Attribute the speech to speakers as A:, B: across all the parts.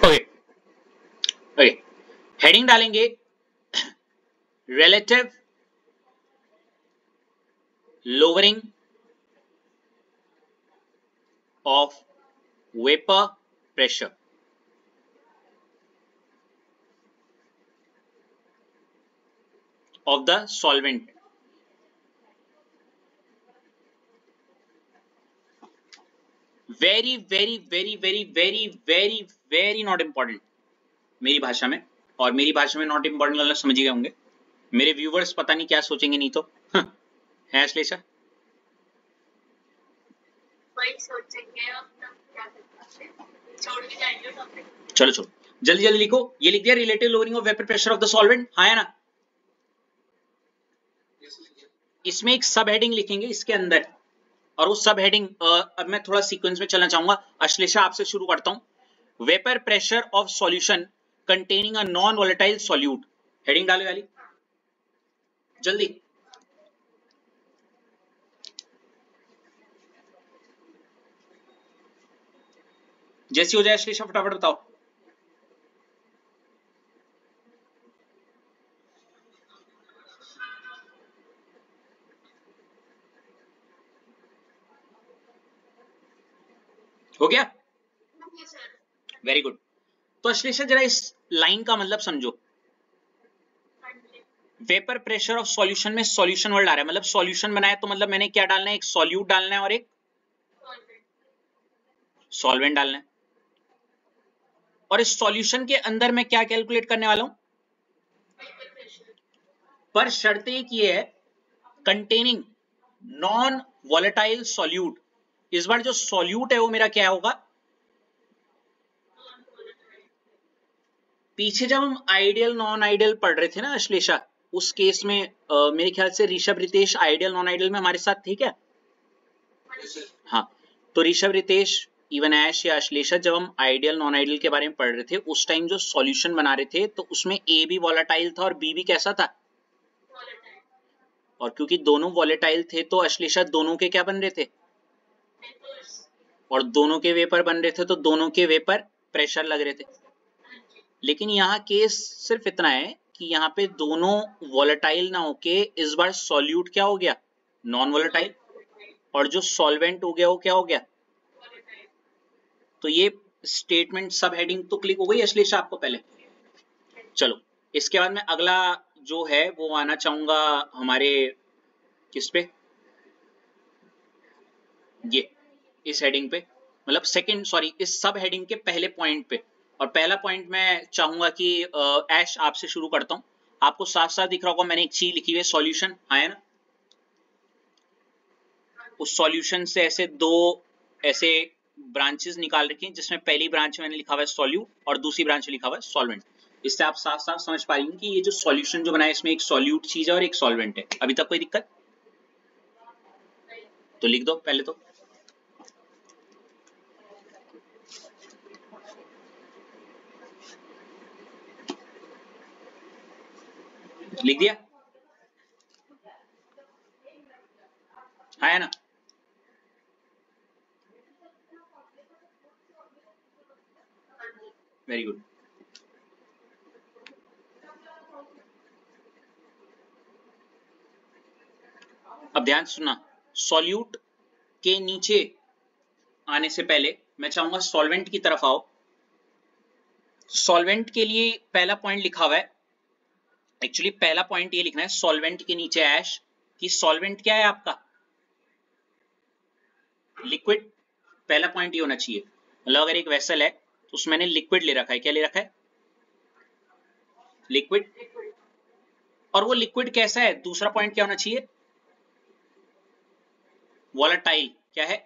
A: Okay okay, heading डालेंगे relative lowering of vapour pressure of the solvent. Very very very very very very very not important मेरी भाषा में, और मेरी भाषा में नॉट इम्पॉर्टेंट वाला समझ गए होंगे। मेरे व्यूवर्स पता नहीं क्या सोचेंगे, नहीं तो है अश्लेषा, चलो चलो जल्दी जल्दी लिखो। ये लिख दिया relative lowering of vapour pressure of the solvent, हाँ है ना। इसमें एक सब हेडिंग लिखेंगे इसके अंदर, और उस सब हेडिंग अब मैं थोड़ा सीक्वेंस में चलना चाहूंगा। अश्लेषा आपसे शुरू करता हूं। Vapour pressure of solution containing a non volatile solute, heading डाले वाली जल्दी। जैसी हो जाए अश्लेषा फटाफट बताओ। हो गया, वेरी गुड। तो अश्लेषा जरा इस लाइन का मतलब समझो। वेपर प्रेशर ऑफ सॉल्यूशन में सॉल्यूशन वर्ड आ रहा है, मतलब सॉल्यूशन बनाया तो मतलब मैंने क्या डालना है, एक सॉल्यूट डालना है और एक सॉल्वेंट डालना है। और इस सॉल्यूशन के अंदर मैं क्या कैलकुलेट करने वाला हूं, पर शर्त एक ये है कंटेनिंग नॉन वॉलेटाइल सॉल्यूट। इस बार जो सॉल्यूट है वो मेरा क्या होगा, पीछे जब हम आइडियल नॉन आइडियल पढ़ रहे थे ना अश्लेषा, उस केस में मेरे ख्याल से Rishabh Ritesh ideal non ideal में हमारे साथ थे क्या। हाँ, तो ऋषभ रितेश इवन ऐश या अश्लेषा, जब हम आइडियल नॉन आइडियल के बारे में पढ़ रहे थे उस टाइम जो सॉल्यूशन बना रहे थे तो उसमें ए भी वॉलेटाइल था और बी भी कैसा था, और क्योंकि दोनों वॉलेटाइल थे तो अश्लेषा दोनों के क्या बन रहे थे, और दोनों के वेपर बन रहे थे तो दोनों के वेपर प्रेशर लग रहे थे। लेकिन यहाँ केस सिर्फ इतना है कि यहाँ पे दोनों वॉलेटाइल ना होके इस बार सॉल्यूट क्या हो गया, नॉन वॉलेटाइल, और जो सॉल्वेंट हो गया वो क्या हो गया। तो ये स्टेटमेंट सब हेडिंग तो क्लिक हो गई अश्लेषा आपको पहले। चलो इसके बाद में अगला जो है वो आना चाहूंगा हमारे किस पे, ये इस हेडिंग पे, मतलब सेकंड सॉरी इस सब हेडिंग के पहले पॉइंट पे। और पहला पॉइंट मैं चाहूंगा कि ऐश आपसे शुरू करता हूं। आपको साफ साफ दिख रहा होगा मैंने एक चीज लिखी हुई है सॉल्यूशन, है ना। उस सॉल्यूशन से ऐसे दो ऐसे ब्रांचेस निकाल रखी हैं, जिसमें पहली ब्रांच में मैंने लिखा हुआ है सॉल्यूट और दूसरी ब्रांच में लिखा हुआ है सॉल्वेंट। इससे आप साफ साफ समझ पाएंगे कि ये जो सॉल्यूशन जो बनाया इसमें एक सॉल्यूट चीज है और एक सॉल्वेंट है। अभी तक कोई दिक्कत, तो लिख दो पहले तो। लिख दिया, है ना। Very good. अब ध्यान सुनना, सॉल्यूट के नीचे आने से पहले मैं चाहूंगा सॉल्वेंट की तरफ आओ। सॉल्वेंट के लिए पहला पॉइंट लिखा हुआ है, एक्चुअली पहला पॉइंट ये लिखना है सॉल्वेंट के नीचे ऐश कि सॉल्वेंट क्या है आपका, लिक्विड। पहला पॉइंट ये होना चाहिए, मतलब अगर एक वेसल है तो उसमें मैंने लिक्विड ले रखा है, क्या ले रखा है, लिक्विड। और वो लिक्विड कैसा है, दूसरा पॉइंट क्या होना चाहिए, वॉलेटाइल। क्या है,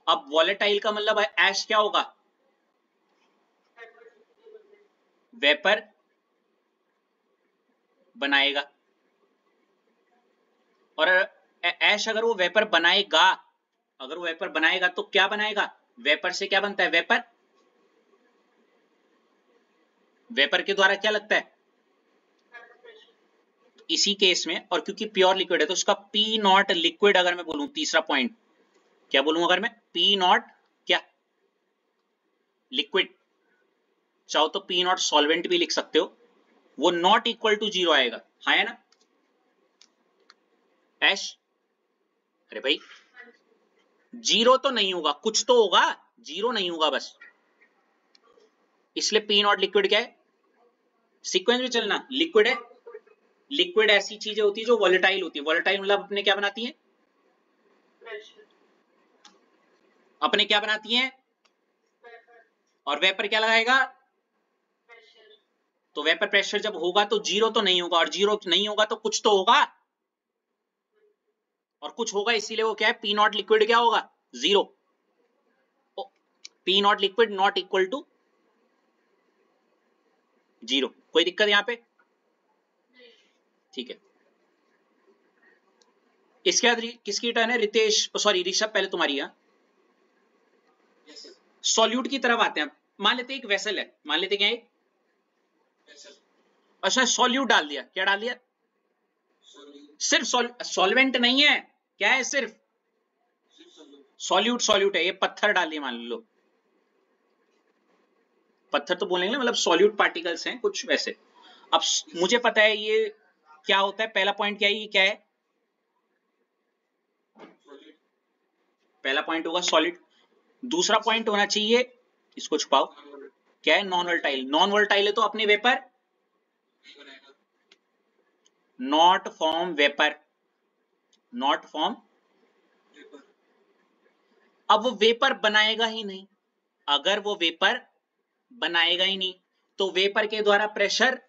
A: अब वॉलेटाइल का मतलब ऐश क्या होगा, वेपर बनाएगा। और ऐश अगर वो वेपर बनाएगा, अगर वो वेपर बनाएगा तो क्या बनाएगा, वेपर से क्या बनता है, वेपर। वेपर के द्वारा क्या लगता है, इसी केस में, और क्योंकि प्योर लिक्विड है तो उसका पी नॉट लिक्विड अगर मैं बोलूं, तीसरा पॉइंट क्या बोलूं अगर मैं, पी नॉट क्या, लिक्विड, चाहो तो पी नॉट सॉल्वेंट भी लिख सकते हो, वो नॉट इक्वल टू 0 आएगा, हाँ है ना ऐश? अरे भाई 0 तो नहीं होगा, कुछ तो होगा, 0 नहीं होगा बस, इसलिए पी नॉट लिक्विड क्या है, सीक्वेंस में चलना, लिक्विड है। लिक्विड ऐसी चीजें होती है जो वॉलेटाइल होती है, वॉलेटाइल मतलब अपने क्या बनाती है, अपने क्या बनाती हैं, और वेपर क्या लगाएगा, तो वेपर प्रेशर जब होगा तो 0 तो नहीं होगा, और 0 नहीं होगा तो कुछ तो होगा, और कुछ होगा, इसीलिए वो क्या है, पी नॉट लिक्विड क्या होगा, 0, P not liquid not equal to 0। कोई दिक्कत यहां पे? ठीक है, इसके बाद किसकी टर्न है, रितेश, सॉरी ऋषभ, पहले तुम्हारी। यहाँ सॉल्यूट की तरफ आते हैं, मान लेते एक वेसल है, मान लेते क्या है, अच्छा सॉल्यूट डाल दिया, क्या डाल दिया, सिर्फ सॉल्वेंट नहीं है, क्या है, सिर्फ सॉल्यूट, सॉल्यूट है, ये पत्थर डाल दिया मान लो, पत्थर तो बोलेंगे मतलब सॉल्यूट पार्टिकल्स हैं कुछ वैसे। अब मुझे पता है ये क्या होता है, पहला पॉइंट क्या है, ये क्या है, पहला पॉइंट होगा सॉलिड, दूसरा पॉइंट होना चाहिए, इसको छुपाओ, क्या है, नॉन वोलेटाइल, नॉन वोलेटाइल है तो अपने vapour not form vapour, not form, अब वो वेपर बनाएगा ही नहीं, अगर वो वेपर बनाएगा ही नहीं तो वेपर के द्वारा प्रेशर,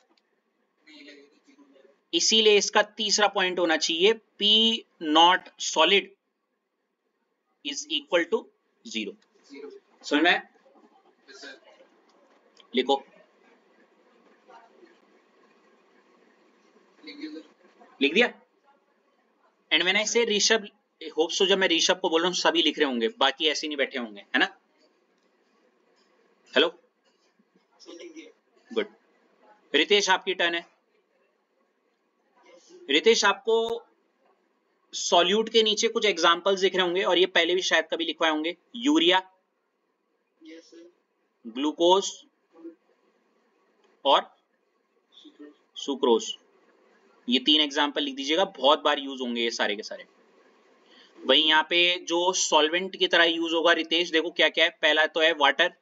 A: इसीलिए इसका तीसरा पॉइंट होना चाहिए, P not solid is equal to 0। समझ में? लिखो, लिख दिया। एंड व्हेन आई से ऋषभ, होप सो जब मैं ऋषभ को बोल रहा हूँ सभी लिख रहे होंगे, बाकी ऐसे नहीं बैठे होंगे, है ना? Hello, good. रितेश आपकी टर्न है। रितेश आपको सॉल्यूट के नीचे कुछ एग्जांपल्स दिख रहे होंगे, और ये पहले भी शायद कभी लिखवाए होंगे, यूरिया, ग्लूकोज और सुक्रोज, ये 3 एग्जांपल लिख दीजिएगा, बहुत बार यूज होंगे ये सारे के सारे। वही यहाँ पे जो सॉल्वेंट की तरह यूज होगा रितेश, देखो क्या क्या है, पहला तो है वाटर,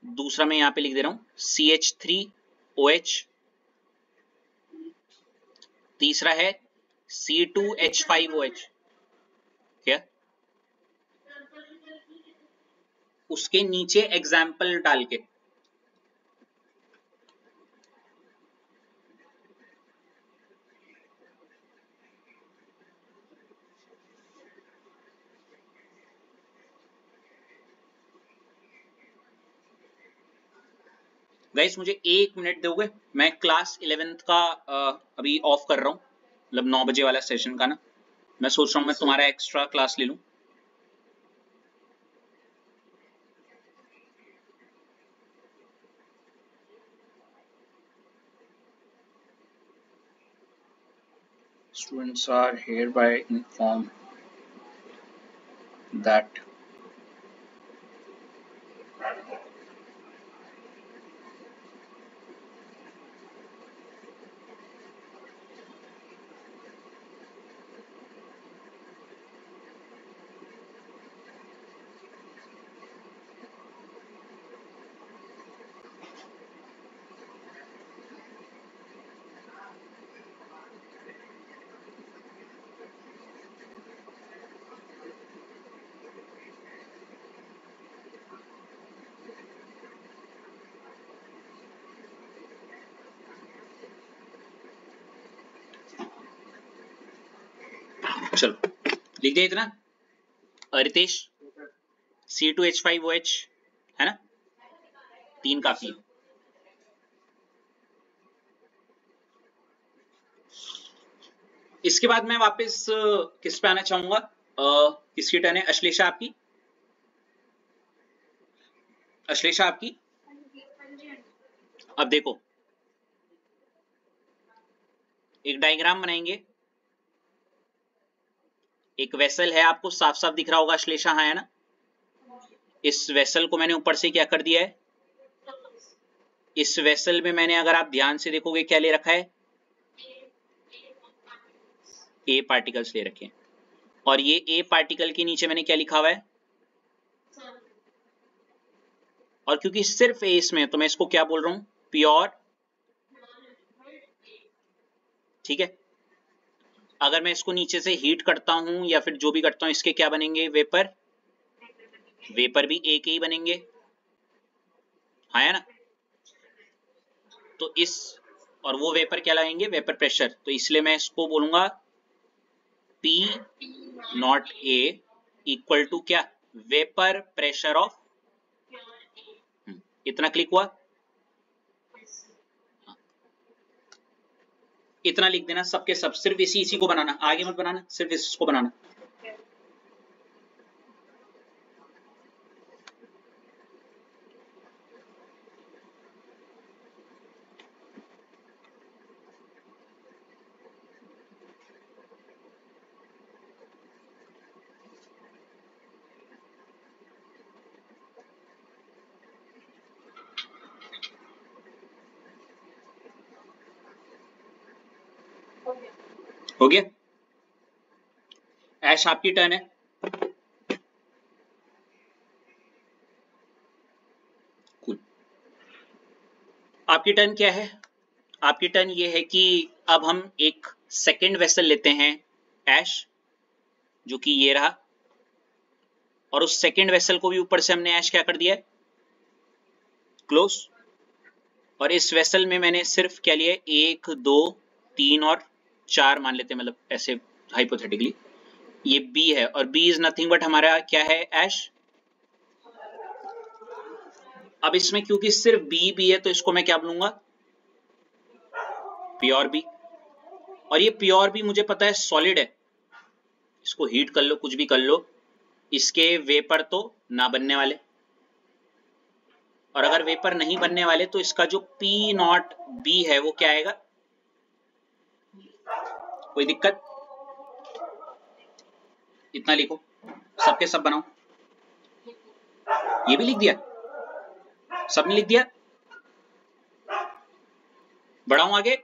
A: दूसरा मैं यहाँ पे लिख दे रहा हूँ CH3OH, तीसरा है C2H5OH, क्या, उसके नीचे एग्जाम्पल डाल के, गाइस मुझे 1 मिनट दोगे, मैं क्लास 11th का अभी ऑफ कर रहा हूँ, मतलब 9 बजे वाला सेशन का ना, मैं सोच रहा हूँ मैं तुम्हारा एक्स्ट्रा क्लास ले लूँ। Students are hereby informed that चलो लिख दिया इतना, रितेश C2H5OH है ना, 3 काफी है। इसके बाद मैं वापस किस पे आना चाहूंगा, किसकी टर्न है, अश्लेषा आपकी, अश्लेषा आपकी। अब देखो एक डायग्राम बनाएंगे, एक वेसल है, आपको साफ साफ दिख रहा होगा अश्लेषा, हाँ है ना, इस वेसल को मैंने ऊपर से क्या कर दिया है, इस वेसल में मैंने अगर आप ध्यान से देखोगे क्या ले रखा है, ए पार्टिकल्स ले रखे हैं, और ये ए पार्टिकल के नीचे मैंने क्या लिखा हुआ है, और क्योंकि सिर्फ ए इसमें है तो मैं इसको क्या बोल रहा हूं, प्योर, ठीक है। अगर मैं इसको नीचे से हीट करता हूं या फिर जो भी करता हूं, इसके क्या बनेंगे, वेपर, वेपर भी ए के ही बनेंगे, है ना। तो इस, और वो वेपर क्या लगाएंगे, वेपर प्रेशर, तो इसलिए मैं इसको बोलूंगा P not A equal to क्या, वेपर प्रेशर ऑफ, इतना क्लिक हुआ, इतना लिख देना सबके सब, सिर्फ इसी को बनाना, आगे मत बनाना, सिर्फ इसको बनाना। हो गया, ऐश आपकी टर्न है। कूल, आपकी टर्न क्या है, आपकी टर्न ये है कि अब हम एक सेकंड वेसल लेते हैं ऐश, जो कि ये रहा, और उस सेकंड वेसल को भी ऊपर से हमने ऐश क्या कर दिया है, क्लोज, और इस वेसल में मैंने सिर्फ क्या लिया है, 1 2 3 और 4 मान लेते हैं, मतलब ऐसे हाइपोथेटिकली, ये B है, और B इज नथिंग बट हमारा क्या है, ऐश। अब इसमें क्योंकि सिर्फ B है तो इसको मैं क्या बोलूंगा, प्योर B, और ये प्योर B मुझे पता है सॉलिड है, इसको हीट कर लो, कुछ भी कर लो, इसके वेपर तो ना बनने वाले, और अगर वेपर नहीं बनने वाले तो इसका जो P नॉट B है वो क्या आएगा, कोई दिक्कत, इतना लिखो, सबके सब बनाओ, ये भी लिख दिया, सबने लिख दिया, बढ़ाऊं आगे,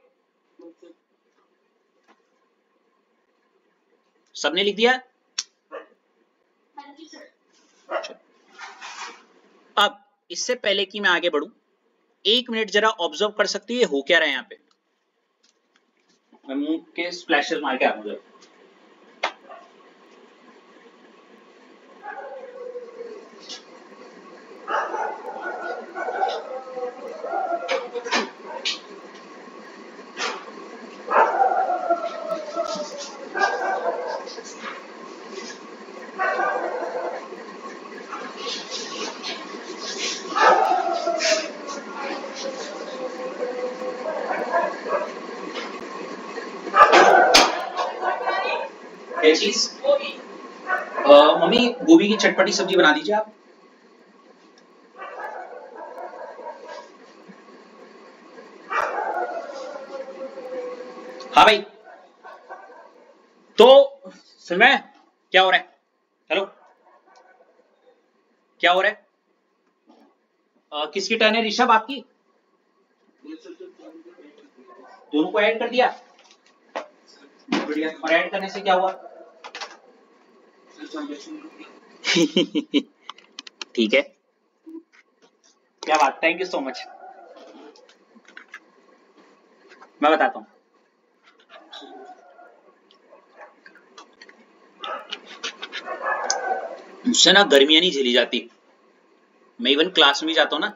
A: सबने लिख दिया। अब इससे पहले कि मैं आगे बढ़ूं, 1 मिनट जरा ऑब्जर्व कर सकती है हो क्या रहा है यहाँ पे, मैं मुंह के स्प्लैशेस मार के आऊंगा। क्या चीज, मम्मी गोभी की चटपटी सब्जी बना दीजिए आप। हाँ भाई, तो सुन में क्या हो रहा है, हेलो क्या हो रहा है, किसकी टर्न है, ऋषभ आपकी, दोनों को ऐड कर दिया, बढ़िया, और ऐड करने से क्या हुआ ठीक है, क्या बात, थैंक यू सो मच, मैं बताता हूं, मुझसे ना गर्मियां नहीं झेली जाती, मैं इवन क्लास में भी जाता हूँ ना,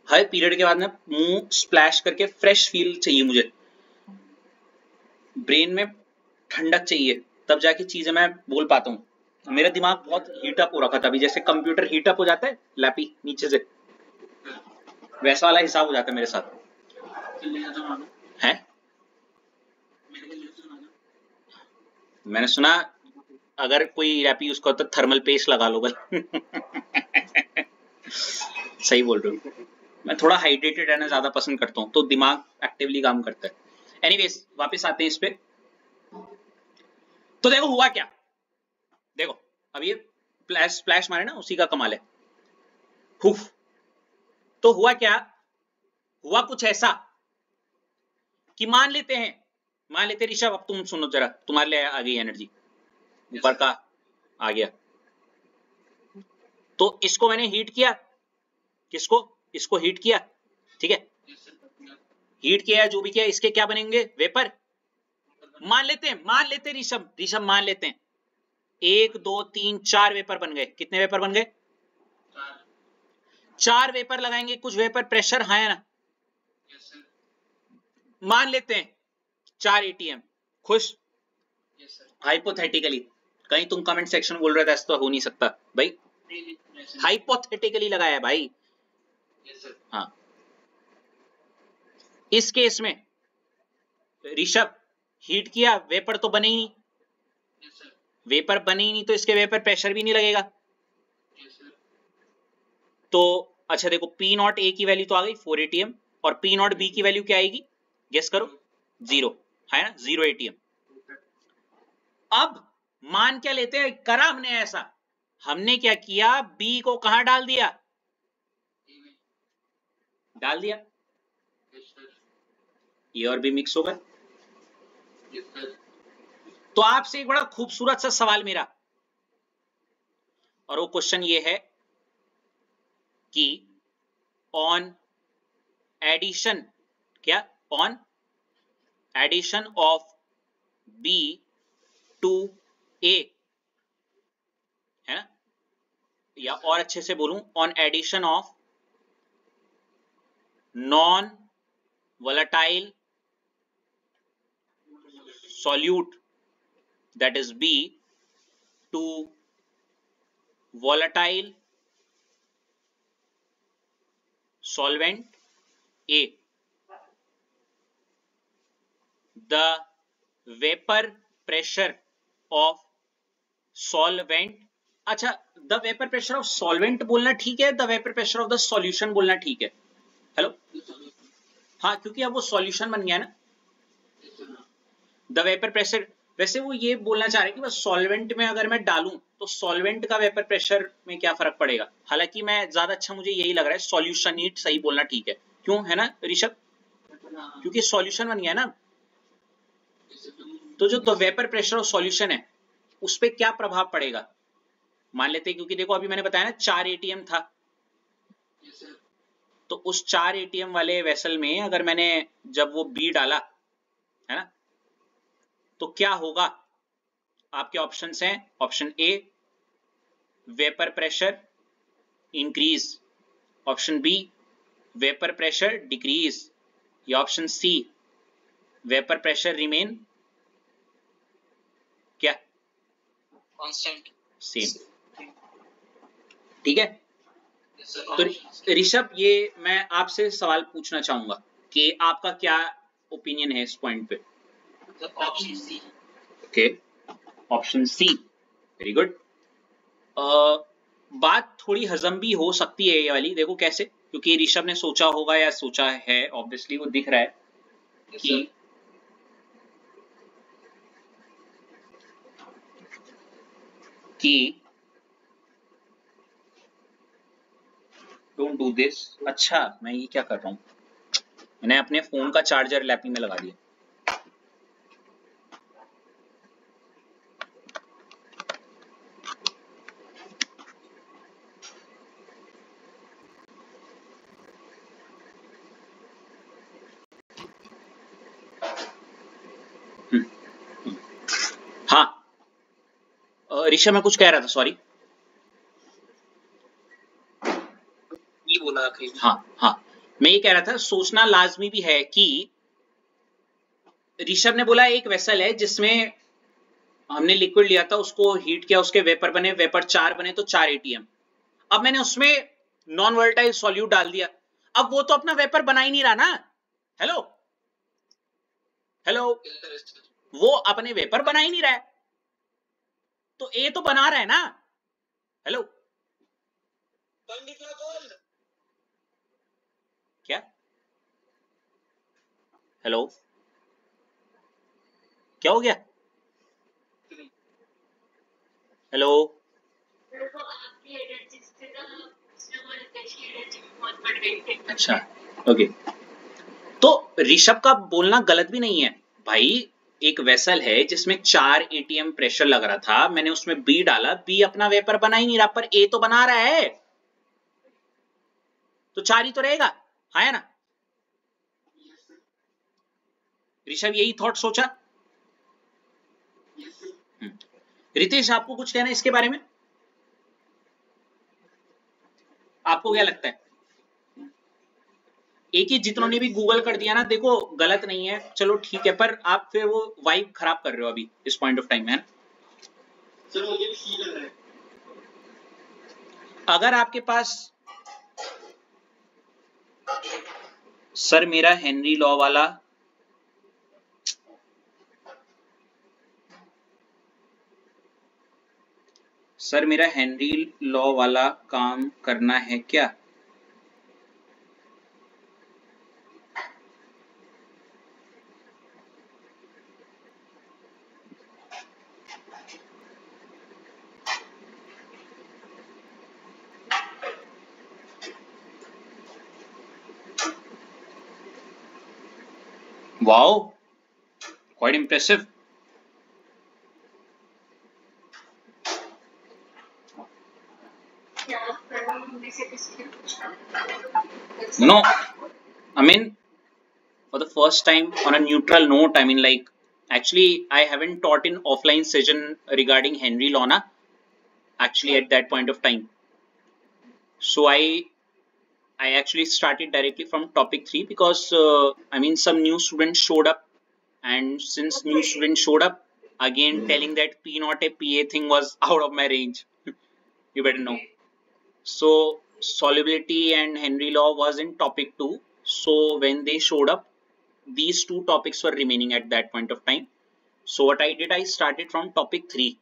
A: हर पीरियड के बाद ना मुंह स्प्लैश करके फ्रेश फील चाहिए मुझे, ब्रेन में ठंडक चाहिए, तब जाके चीजें मैं बोल पाता हूँ। मेरा दिमाग बहुत हीटअप हो रखा था अभी, जैसे कंप्यूटर हीटअप हो जाता है लैपी नीचे से, वैसा वाला हिसाब हो जाता है मेरे साथ है। मैंने सुना अगर कोई रैप यूज करता तो थर्मल पेस्ट लगा लो बस सही बोल रहे हो, मैं थोड़ा हाइड्रेटेड रहना ज्यादा पसंद करता हूँ, तो दिमाग एक्टिवली काम करता है। एनीवेज वापस आते हैं इस पे, तो देखो हुआ क्या, देखो अब ये स्प्लैश मारे ना, उसी का कमाल है, हुफ। तो हुआ क्या, हुआ कुछ ऐसा कि मान लेते ऋषभ, अब तुम सुनो जरा, तुम्हारे लिए आ गई एनर्जी, ऊपर का आ गया। तो इसको मैंने हीट किया, किसको, इसको हीट किया, ठीक है, हीट किया, जो भी किया, इसके क्या बनेंगे, वेपर। मान लेते ऋषभ मान लेते हैं 1 2 3 4 वेपर बन गए। कितने वेपर बन गए, 4 वेपर लगाएंगे, कुछ वेपर प्रेशर है ना, मान लेते हैं 4 एटीएम। खुश, हाइपोथेटिकली, कहीं तुम कमेंट सेक्शन में बोल रहे थे ऐसा तो हो नहीं सकता भाई, हाइपोथेटिकली लगाया है भाई। हाँ, इस केस में ऋषभ हीट किया, वेपर तो बने ही नहीं, वेपर बने ही नहीं तो इसके वेपर प्रेशर भी नहीं लगेगा। तो अच्छा देखो, पी नॉट ए की वैल्यू तो आ गई 4 एटीएम, और पी नॉट बी की वैल्यू क्या आएगी, गेस करो, 0 है ना, 0 एटीएम। अब मान क्या लेते हैं, करा हमने ऐसा, हमने क्या किया, बी को कहां डाल दिया, डाल दिया, ये और भी मिक्स हो गए। तो आपसे एक बड़ा खूबसूरत सा सवाल मेरा, और वो क्वेश्चन ये है कि ऑन एडिशन, क्या, on addition of B to A, है ना, या और अच्छे से बोलूं, on addition of non volatile solute, that is B, to volatile solvent A, the vapor pressure of solvent, अच्छा the vapour pressure of solvent बोलना ठीक है, the vapour pressure of the solution बोलना ठीक है, हेलो, हाँ क्योंकि अब वो सॉल्यूशन बन गया ना, द वेपर प्रेशर, वैसे वो ये बोलना चाह रहे हैं कि बस सॉल्वेंट में अगर मैं डालूं तो सॉल्वेंट का वेपर प्रेशर में क्या फर्क पड़ेगा, हालांकि मैं ज्यादा अच्छा मुझे यही लग रहा है सॉल्यूशन हीट सही बोलना ठीक है, क्यों, है ना ऋषभ, क्योंकि सॉल्यूशन बन गया ना। तो जो the vapour pressure of solution है उस पर क्या प्रभाव पड़ेगा, मान लेते हैं, क्योंकि देखो अभी मैंने बताया ना 4 एटीएम था, तो उस 4 एटीएम वाले वेसल में अगर मैंने जब वो बी डाला, है ना, तो क्या होगा, आपके ऑप्शंस हैं, option A vapour pressure increase, option B vapour pressure decrease, या option C vapour pressure remain क्या, कांस्टेंट, सेम, ठीक है। तो ऋषभ, ये मैं आपसे सवाल पूछना चाहूंगा कि आपका क्या ओपिनियन है इस पॉइंट पे, option C, okay, option C, very good. बात थोड़ी हजम भी हो सकती है ये वाली, देखो कैसे, क्योंकि ऋषभ ने सोचा होगा या सोचा है, ऑब्वियसली वो दिख रहा है कि डोंट डू दिस। अच्छा मैं ये क्या कर रहा हूं, मैंने अपने फोन का चार्जर लैपिंग में लगा दिया, हाँ ऋषभ मैं कुछ कह रहा था, सॉरी, ये बोला आखिरी, हाँ हाँ, मैं ये कह रहा था सोचना लाजमी भी है कि ऋषभ ने बोला एक वेसल है जिसमें हमने लिक्विड लिया था, उसको हीट किया, उसके वेपर बने, वेपर 4 बने तो 4 एटीएम। अब मैंने उसमें नॉन वोलेटाइल सॉल्यूट डाल दिया, अब वो तो अपना वेपर बना ही नहीं रहा ना, हेलो हेलो, वो अपने वेपर बना ही नहीं रहा है, तो ए तो बना रहा है ना, हेलो, क्या, हेलो, क्या हो गया, हेलो, अच्छा ओके, तो ऋषभ का बोलना गलत भी नहीं है भाई। एक वेसल है जिसमें 4 एटीएम प्रेशर लग रहा था, मैंने उसमें बी डाला, बी अपना वेपर बना ही नहीं रहा, पर ए तो बना रहा है, तो 4 ही तो रहेगा, है ना। ऋषभ यही थॉट सोचा। रितेश आपको कुछ कहना है इसके बारे में, आपको क्या लगता है? एक ही जितनों ने भी गूगल कर दिया ना, देखो गलत नहीं है, चलो ठीक है, पर आप फिर वो वाइब खराब कर रहे हो अभी इस पॉइंट ऑफ टाइम में, है। सर मुझे भी फील लग रहा है, अगर आपके पास सर मेरा हेनरी लॉ वाला सर मेरा हेनरी लॉ वाला काम करना है क्या? Wow, quite impressive. No, I mean, for the first time on a neutral note, I mean, like, actually, I haven't taught in offline session regarding Henry Lorna, actually, at that point of time. So I actually started directly from topic 3 because, I mean, some new students showed up, and since new students showed up, again, telling that P not a PA thing was out of my range. You better know. So solubility and Henry law was in topic 2. So when they showed up, these two topics were remaining at that point of time. So what I did, I started from topic 3,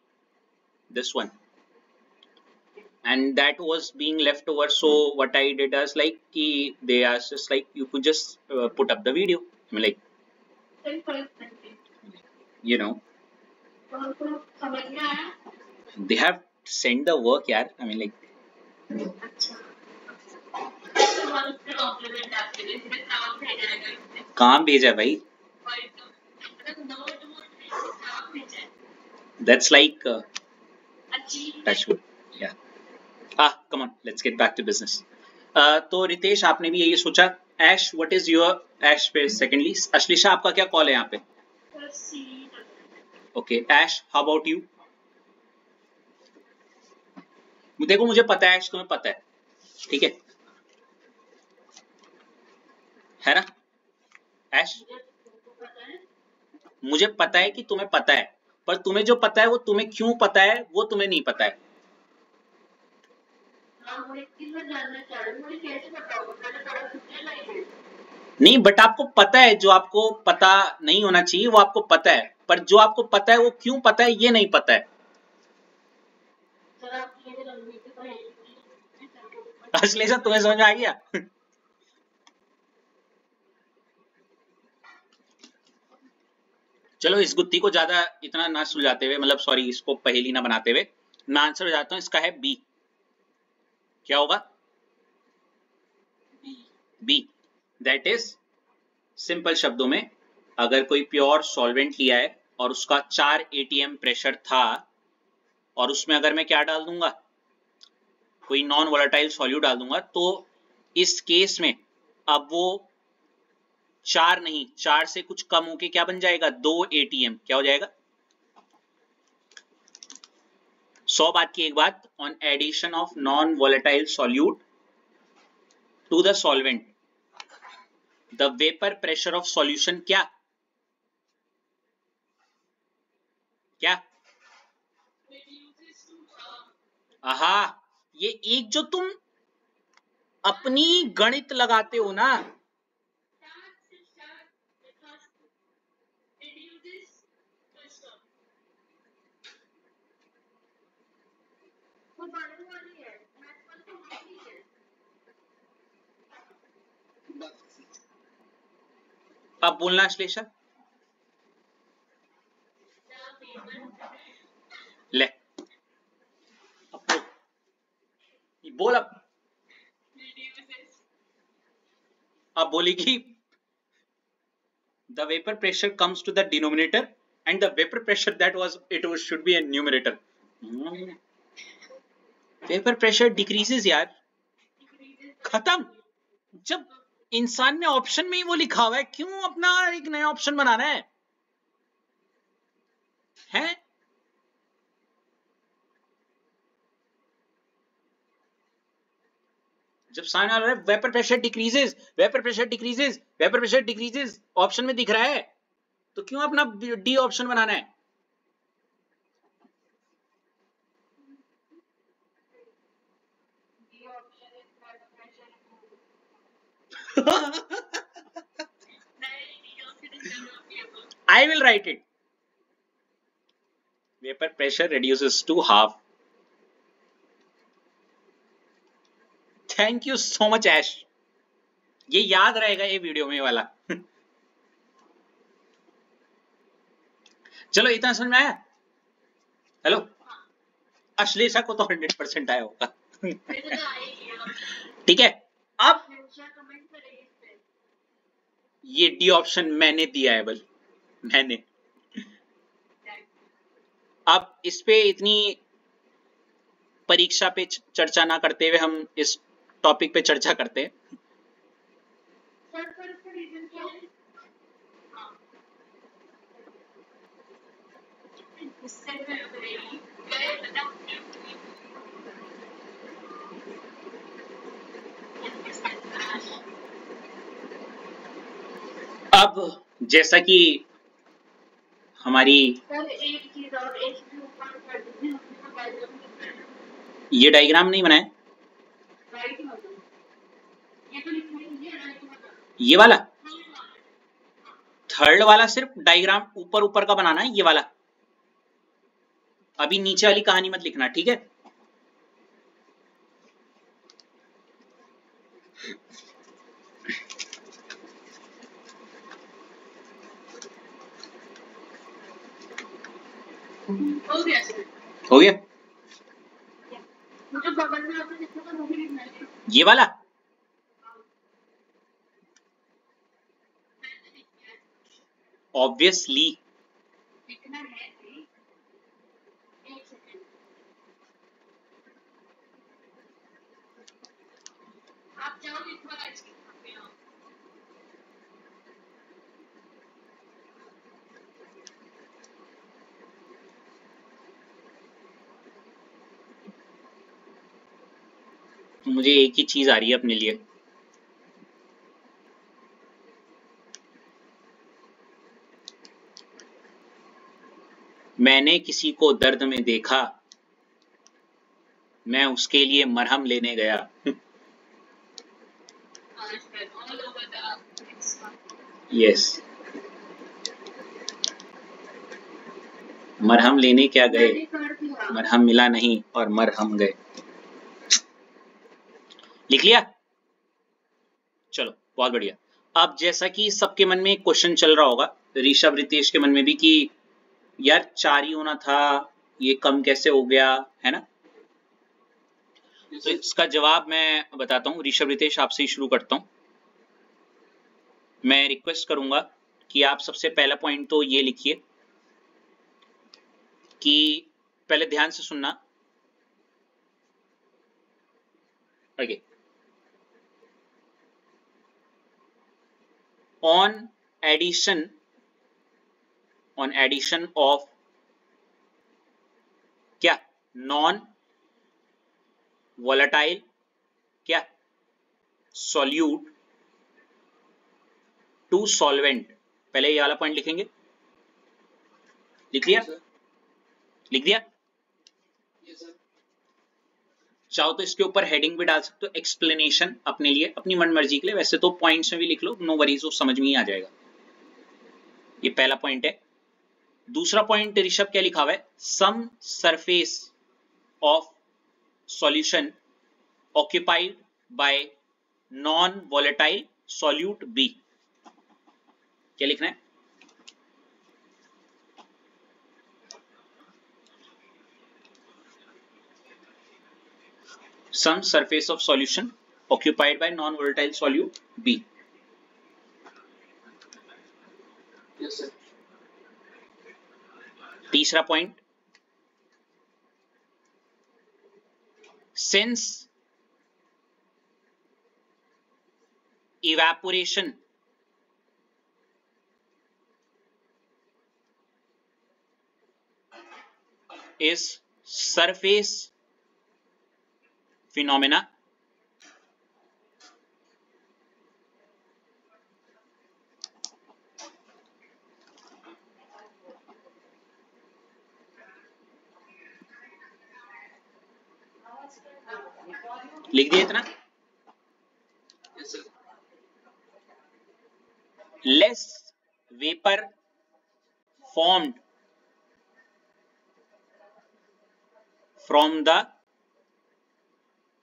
A: this one, and that was being left over. So what I did is like they asked us like you could just put up the video. I mean, like, you know, they have sent the work, yaar. I mean, like, कहाँ भेजा भाई? That's like touchwood. Yeah. Come on, let's get back to business. तो रितेश आपने भी यही सोचा। Ash, what is your, Ash पे secondly, Ashlesha आपका क्या कॉल है यहाँ पे? Okay Ash, how about you? देखो मुझे पता है ऐश, तुम्हें पता है, ठीक है ना ऐश? मुझे पता है कि तुम्हें पता है, पर तुम्हें जो पता है वो तुम्हें क्यों पता है वो तुम्हें नहीं पता है। नहीं, बट आपको पता है, जो आपको पता नहीं होना चाहिए वो आपको पता है, पर जो आपको पता है वो क्यों पता है ये नहीं पता है। अश्लेषा तुम्हें समझ में आ गया? चलो इस गुत्थी को ज्यादा इतना ना सुलझाते हुए, मतलब सॉरी, इसको पहेली ना बनाते हुए मैं आंसर हो जाता हूं। इसका है बी। क्या होगा? बी। दैट इज, सिंपल शब्दों में, अगर कोई प्योर सॉल्वेंट लिया है और उसका 4 एटीएम प्रेशर था, और उसमें अगर मैं क्या डाल दूंगा, कोई नॉन वोलेटाइल सॉल्यूट डाल दूंगा, तो इस केस में अब वो 4 नहीं, 4 से कुछ कम होके क्या बन जाएगा, 2 एटीएम। क्या हो जाएगा? 100 बात की एक बात, on addition of non volatile solute to the solvent, the vapour pressure of solution क्या क्या? आहा, ये एक जो तुम अपनी गणित लगाते हो ना, अब बोलना अश्लेषा, ले अब बोल अब। अब बोलेगी the vapor pressure comes to the denominator and the vapor pressure that was should be a numerator. Vapor pressure decreases यार, खत्म। जब इंसान ने ऑप्शन में ही वो लिखा हुआ है, क्यों अपना एक नया ऑप्शन बनाना है? हैं? जब सामने आ रहा है vapour pressure decreases, vapour pressure decreases, vapour pressure decreases option में दिख रहा है, तो क्यों अपना डी ऑप्शन बनाना है? I will write it. Vapor pressure reduces to half. Thank you so much, Ash. ये याद रहेगा ये वीडियो में वाला। चलो इतना समझ में आया? हेलो, अश्लेषा को तो 100% आया होगा। ठीक है, अब ये डी ऑप्शन मैंने दिया है, बल मैंने। अब इस पे इतनी परीक्षा पे चर्चा ना करते हुए हम इस टॉपिक पे चर्चा करते हैं। अब जैसा कि हमारी ये डायग्राम नहीं बनाए, ये वाला थर्ड वाला सिर्फ डायग्राम ऊपर ऊपर का बनाना है, ये वाला। अभी नीचे वाली कहानी मत लिखना, ठीक है? हो गया? ये वाला ऑब्वियसली मुझे एक ही चीज आ रही है अपने लिए, मैंने किसी को दर्द में देखा, मैं उसके लिए मरहम लेने गया। यस, मरहम लेने क्या गए, मरहम मिला नहीं और मरहम गए। लिख लिया? चलो बहुत बढ़िया। अब जैसा कि सबके मन में एक क्वेश्चन चल रहा होगा, ऋषभ रितेश के मन में भी, कि यार 4 ही होना था, ये कम कैसे हो गया, है ना? तो इसका जवाब मैं बताता हूँ। ऋषभ रितेश, आपसे ही शुरू करता हूँ। मैं रिक्वेस्ट करूंगा कि आप सबसे पहला पॉइंट तो ये लिखिए कि पहले ध्यान से सुनना। ओके, on addition of क्या, नॉन वोलेटाइल क्या, सॉल्यूट टू सॉल्वेंट, पहले ये वाला पॉइंट लिखेंगे। लिख लिया? लिख दिया? चाहो तो इसके ऊपर हेडिंग भी डाल सकते हो, एक्सप्लेनेशन अपने लिए, अपनी मनमर्जी के लिए। वैसे तो पॉइंट्स में भी लिख लो, नो वरीज, वो समझ में ही आ जाएगा। ये पहला पॉइंट है। दूसरा पॉइंट ऋषभ क्या लिखा हुआ है, some surface of solution occupied by non volatile solute B. क्या लिखना है? some surface of solution occupied by non-volatile solute B। तीसरा point, since evaporation is surface phenomena, लिख दिया इतना, less vapor formed from the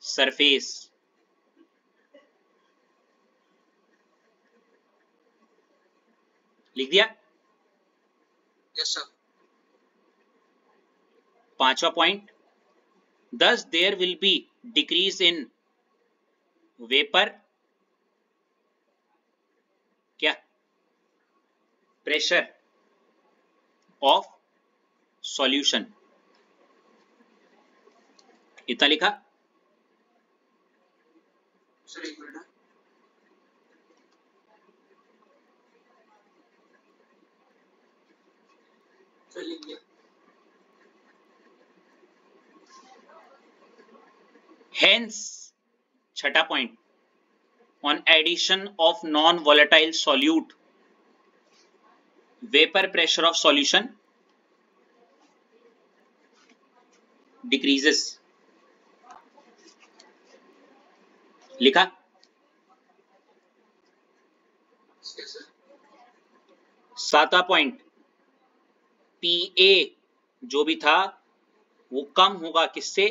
A: surface, लिख दिया।
B: Yes sir.
A: पांचवा point, thus there will be decrease in vapor क्या pressure of solution, इतना लिखा।
B: सर एक मिनट, सर लिख दिया।
A: Hence, छठा point, on addition of non-volatile solute, vapor pressure of solution decreases, लिखा। सातवां पॉइंट, PA जो भी था वो कम होगा किससे,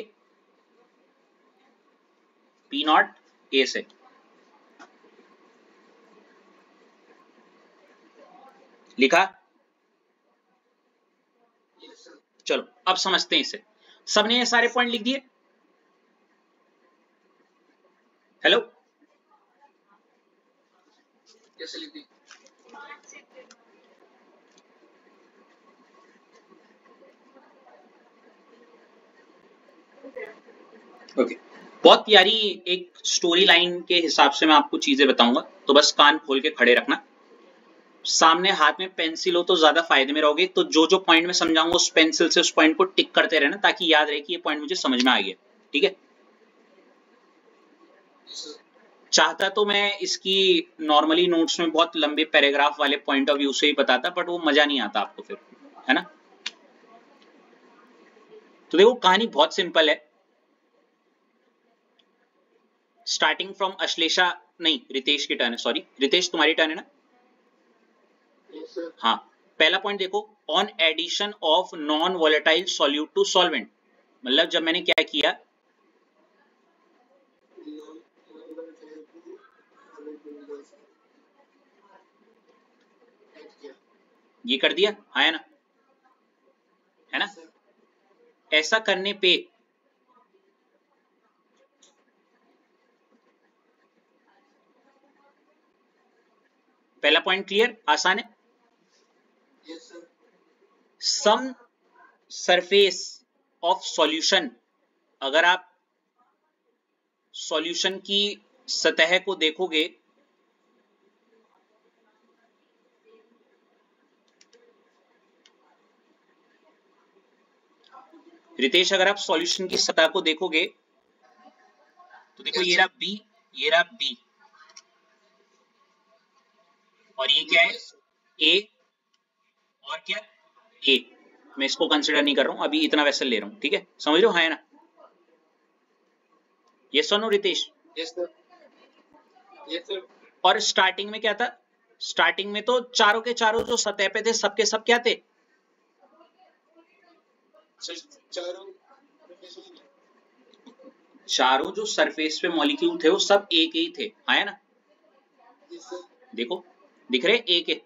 A: P0 A से, लिखा। चलो अब समझते हैं इसे। सबने ये सारे पॉइंट लिख दिए? हेलो,
B: कैसे लिख दी?
A: ओके, बहुत यारी एक स्टोरी लाइन के हिसाब से मैं आपको चीजें बताऊंगा, तो बस कान खोल के खड़े रखना। सामने हाथ में पेंसिल हो तो ज्यादा फायदे में रहोगे, तो जो जो पॉइंट में समझाऊंगा उस पेंसिल से उस पॉइंट को टिक करते रहना, ताकि याद रहे कि ये पॉइंट मुझे समझ में आ गया। ठीक है, चाहता तो मैं इसकी नॉर्मली नोट्स में बहुत लंबे पैराग्राफ वाले पॉइंट ऑफ व्यू से ही बताता, बट वो मजा नहीं आता आपको फिर, है ना। तो देखो कहानी बहुत सिंपल है। स्टार्टिंग फ्रॉम अश्लेषा, नहीं रितेश की टर्न है, सॉरी रितेश तुम्हारी टर्न है ना। हाँ, पहला पॉइंट देखो, on addition of non volatile solute to solvent, मतलब जब मैंने क्या किया, ये कर दिया, है ना, है ना। ऐसा करने पे पहला पॉइंट क्लियर, आसान है। सम सरफेस ऑफ सॉल्यूशन, अगर आप सॉल्यूशन की सतह को देखोगे रितेश, अगर आप सॉल्यूशन की सतह को देखोगे तो देखो ये रहा बी, ये रहा बी, और ये क्या है ए, और क्या ए। मैं इसको कंसिडर नहीं कर रहा हूं अभी, इतना वेसल ले रहा हूं, ठीक है, समझ लो, है ना। ये सुनो Ritesh.
B: Yes sir, yes sir.
A: और स्टार्टिंग में क्या था, स्टार्टिंग में तो चारों के चारों जो सतह पे थे सबके सब क्या थे, चारों जो सरफेस पे मॉलिक्यूल थे वो सब एक ही थे, है ना। देखो दिख रहे एक है,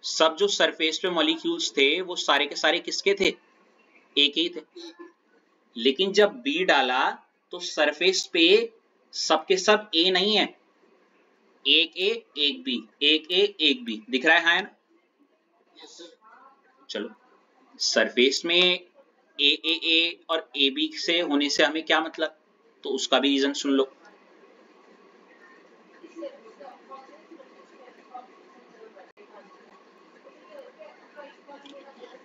A: सब जो सरफेस पे मॉलिक्यूल्स थे वो सारे के सारे किसके थे, एक ही थे। लेकिन जब बी डाला तो सरफेस पे सबके सब ए नहीं है, एक ए एक बी, एक ए एक बी, दिख रहा है ना।
B: Yes sir.
A: चलो, सरफेस में ए और ए बी से होने से हमें क्या मतलब, तो उसका भी रीजन सुन लो।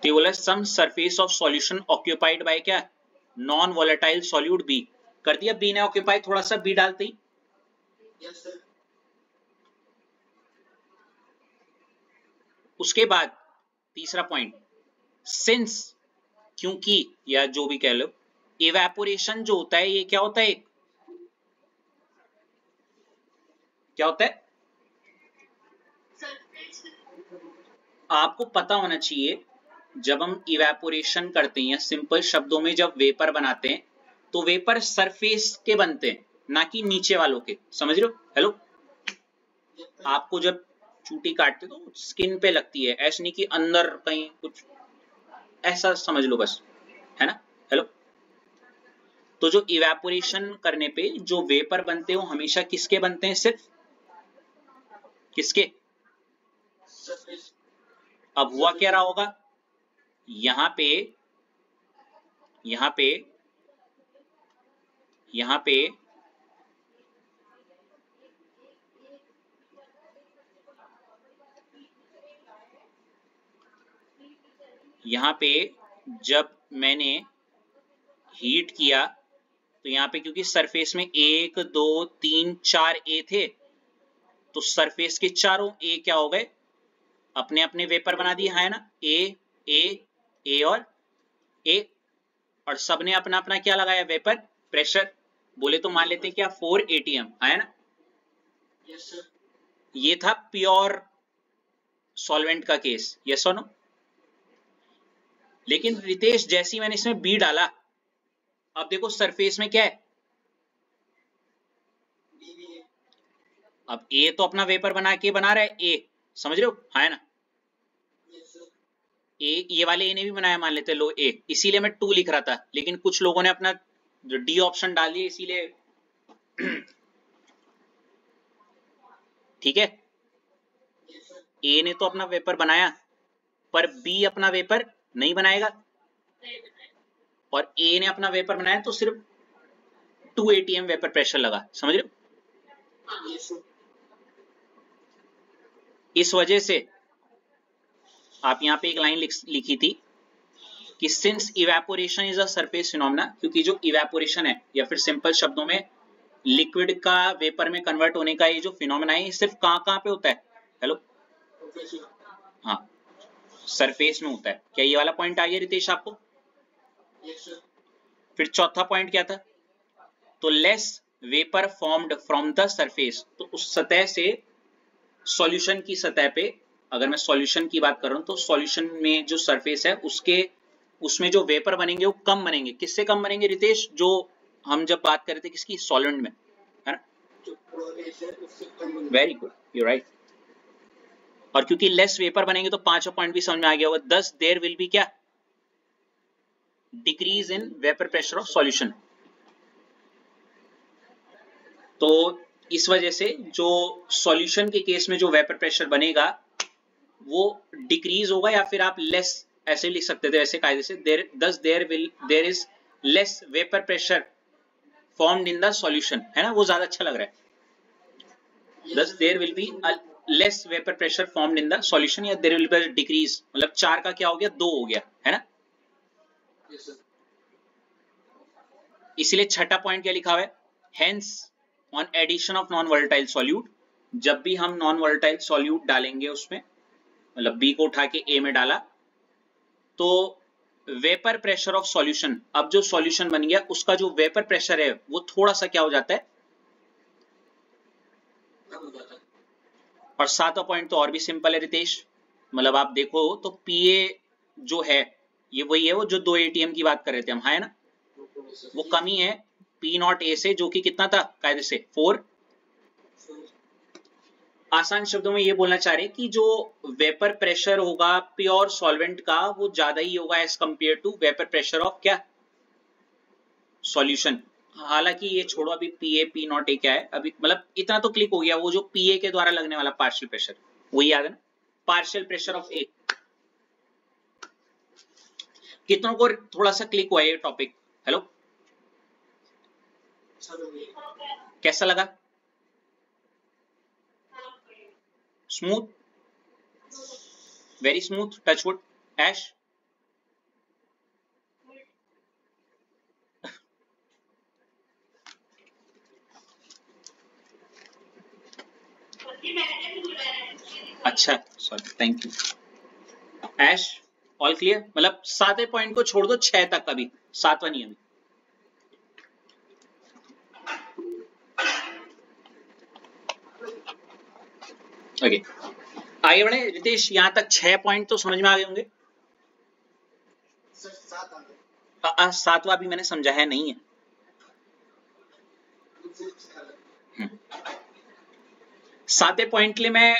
A: तो बोला some surface of solution occupied by क्या, नॉन वोलेटाइल सॉल्यूट बी। कर दिया बी ने ऑक्यूपाई, थोड़ा सा बी डालते ही।
B: Yes sir.
A: उसके बाद तीसरा पॉइंट, सिंस, क्योंकि, या जो भी कह लो, इवेपोरेशन जो होता है ये क्या होता है, क्या होता है, आपको पता होना चाहिए। जब हम इवेपोरेशन करते हैं, सिंपल शब्दों में जब वेपर बनाते हैं, तो वेपर सरफेस के बनते हैं, ना कि नीचे वालों के। समझ रहे हो? हेलो, आपको जब चूटी काटते तो स्किन पे लगती है, ऐसे नहीं कि अंदर कहीं कुछ, ऐसा समझ लो बस, है ना। हेलो, तो जो इवेपोरेशन करने पे जो वेपर बनते हैं वो हमेशा किसके बनते हैं, सिर्फ किसके।
B: सरफेस।
A: अब हुआ क्या रहा होगा, यहाँ पे यहाँ पे यहाँ पे यहाँ पे जब मैंने हीट किया, तो यहाँ पे क्योंकि सरफेस में 1 2 3 4 ए थे, तो सरफेस के चारों ए क्या हो गए, अपने अपने वेपर बना दिए, है ना। ए और ए, और सबने अपना अपना क्या लगाया, वेपर प्रेशर। बोले तो मान लेते क्या 4 ATM, है ना।
B: Yes sir.
A: ये था प्योर सॉल्वेंट का केस, यस और नो। लेकिन रितेश, जैसी मैंने इसमें बी डाला, अब देखो सरफेस में क्या है, अब ए तो अपना वेपर बना रहा है, ए, समझ रहे हो, है ना। ए, ये वाले ए ने भी बनाया, मान लेते लो ए, इसीलिए मैं 2 लिख रहा था, लेकिन कुछ लोगों ने अपना डी ऑप्शन डाल दिया, इसीलिए ठीक है। ए ने तो अपना वेपर बनाया, पर बी अपना वेपर नहीं बनाएगा, और ए ने अपना वेपर बनाया तो सिर्फ 2 ATM वेपर प्रेशर लगा, समझ रहे हो। इस वजह से आप यहाँ पे एक लाइन लिखी थी कि since evaporation is a surface phenomena, क्योंकि जो इवेपोरेशन है, या फिर सिंपल शब्दों में लिक्विड का वेपर में कन्वर्ट होने का ये जो फिनोमेना है, सिर्फ कहाँ पे होता है, हेलो, हाँ, सरफेस में होता है। क्या ये वाला पॉइंट आ गया रितेश आपको? फिर चौथा पॉइंट क्या था, तो less vapour formed from the surface, तो उस सतह से, सॉल्यूशन की सतह पे, अगर मैं सॉल्यूशन की बात कर रहा हूं, तो सॉल्यूशन में जो सरफेस है उसमें जो वेपर बनेंगे वो कम बनेंगे। किससे कम बनेंगे रितेश, जो हम जब बात कर रहे थे किसकी, सॉल्वेंट में, है ना। Very good, you right. और क्योंकि लेस वेपर बनेंगे तो पांचवा पॉइंट भी समझ में आ गया होगा, दस देयर विल बी क्या, decrease in vapour pressure of solution. तो इस वजह से जो सॉल्यूशन के केस में जो वेपर प्रेशर बनेगा वो डिक्रीज होगा, या फिर आप लेस ऐसे लिख सकते थे, ऐसे कायदे से, there is less vapour pressure formed in the solution, है ना, वो ज्यादा अच्छा लग रहा है। Thus there will be less vapour pressure formed in the solution, या देयर विल बी डिक्रीज, मतलब 4 का क्या हो गया, 2 हो गया, है ना। इसलिए छठा पॉइंट क्या लिखा हुआ है, hence on addition of non volatile solute, जब भी हम नॉन वोलेटाइल सॉल्यूट डालेंगे उसमें, मतलब बी को उठा के ए में डाला, तो वेपर प्रेशर ऑफ सॉल्यूशन, अब जो सॉल्यूशन बन गया उसका जो वेपर प्रेशर है वो थोड़ा सा क्या हो जाता है, और सातवां पॉइंट तो और भी सिंपल है रितेश, मतलब आप देखो तो पीए जो है ये वही है, वो जो 2 ATM की बात कर रहे थे हम, है ना, वो कमी है पी नॉट ए से, जो कि कितना था कायदे से 4। आसान शब्दों में ये बोलना चाह रहे हैं कि जो वेपर प्रेशर होगा प्योर सॉल्वेंट का वो ज्यादा ही होगा as compared to vapour pressure of क्या, सॉल्यूशन। हालांकि ये छोड़ो, अभी पी नॉट ए क्या है, अभी मतलब इतना तो क्लिक हो गया, वो जो पीए के द्वारा लगने वाला पार्शियल प्रेशर, वही याद है ना, पार्शियल प्रेशर ऑफ ए, कितनों को थोड़ा सा क्लिक हुआ ये टॉपिक? हेलो, कैसा लगा? Smooth, very smooth, touchwood. Aish, अच्छा, sorry, thank you. Aish, all clear? मतलब 7वें पॉइंट को छोड़ दो, 6 तक, अभी 7वां नहीं। अभी ओके, आगे बढ़े। रितेश, यहाँ तक 6 पॉइंट तो समझ में आ गए होंगे? 7वां भी मैंने समझाया नहीं है। 7वें पॉइंट के लिए मैं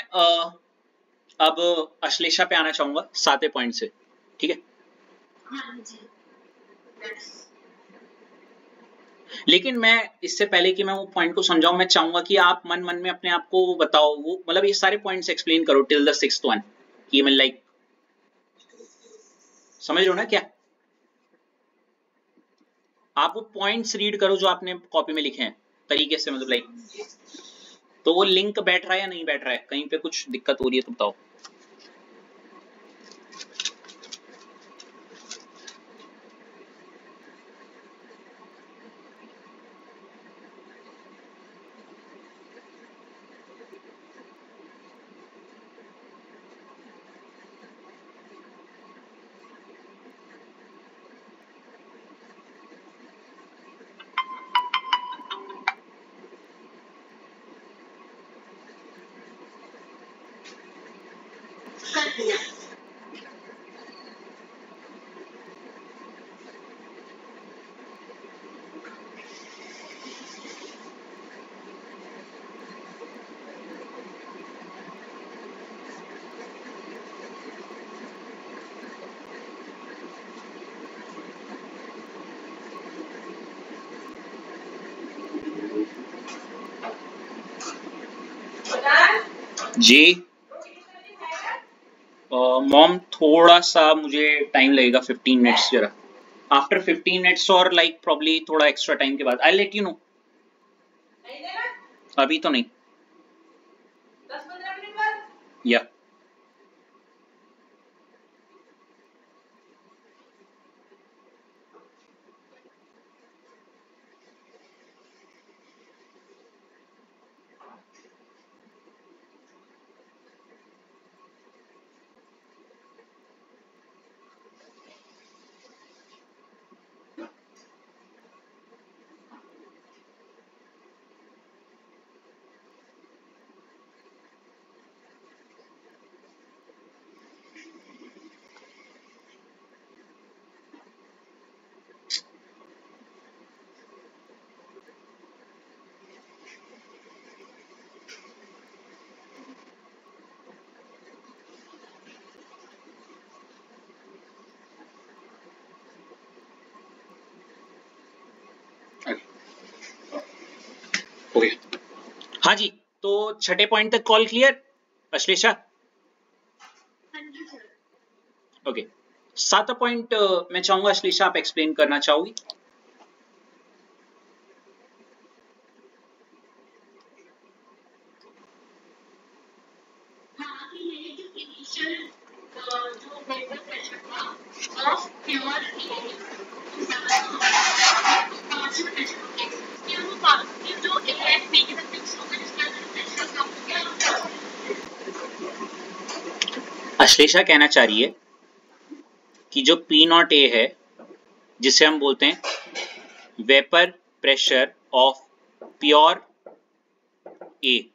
A: अब अश्लेषा पे आना चाहूंगा 7वें पॉइंट से, ठीक है? लेकिन मैं इससे पहले कि मैं वो पॉइंट को समझाऊं, मैं चाहूंगा कि आप मन मन में अपने आप को बताओ, वो मतलब ये सारे पॉइंट्स एक्सप्लेन करो टिल द 6th वन, कि मैं लाइक समझ रहे हो ना क्या? आप वो पॉइंट्स रीड करो जो आपने कॉपी में लिखे हैं तरीके से, मतलब लाइक, तो वो लिंक बैठ रहा है या नहीं बैठ रहा है? कहीं पे कुछ दिक्कत हो रही है तो बताओ। जी मॉम, थोड़ा सा मुझे टाइम लगेगा, 15 मिनट्स जरा। आफ्टर 15 मिनट्स और लाइक प्रॉब्ली थोड़ा एक्स्ट्रा टाइम के बाद आई लेट यू नो। अभी तो नहीं, 10-15 मिनट बाद या ओके। हाँ जी, तो 6ठे पॉइंट तक कॉल क्लियर अश्लेषा? ओके, 7वां पॉइंट मैं चाहूंगा अश्लेषा आप एक्सप्लेन करना चाहोगी? अश्लेषा कहना चाह रही है कि जो P0A है, जिसे हम बोलते हैं वेपर प्रेशर ऑफ प्योर ए,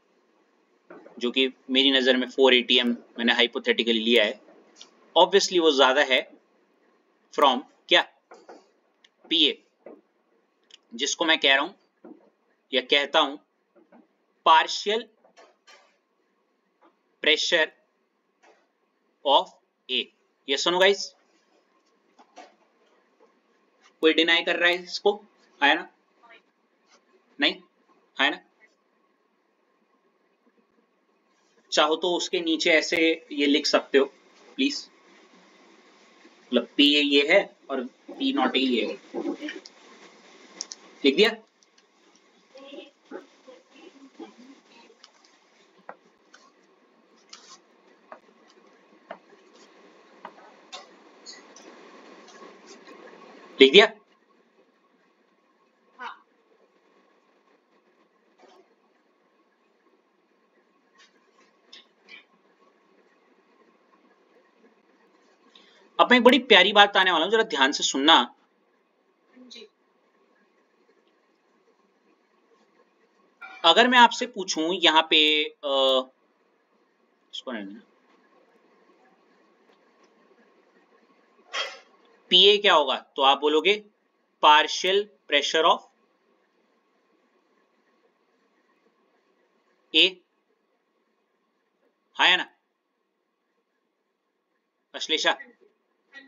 A: जो कि मेरी नजर में 4 ATM मैंने हाइपोथेटिकली लिया है, ऑब्वियसली वो ज्यादा है फ्रॉम क्या? PA, जिसको मैं कह रहा हूं या कहता हूं पार्शियल प्रेशर ऑफ ए। ये सुनो गाइस, कोई डिनाई कर रहा है इसको? आया ना? नहीं आया ना? चाहो तो उसके नीचे ऐसे ये लिख सकते हो प्लीज, मतलब पी ये है और पी नॉट ही है। लिख दिया? लिख दिया? अब मैं एक बड़ी प्यारी बात बताने वाला हूं, जरा ध्यान से सुनना। अगर मैं आपसे पूछूं यहाँ पे इसको पीए क्या होगा, तो आप बोलोगे पार्शियल प्रेशर ऑफ ए, हाँ या ना अश्लेषा?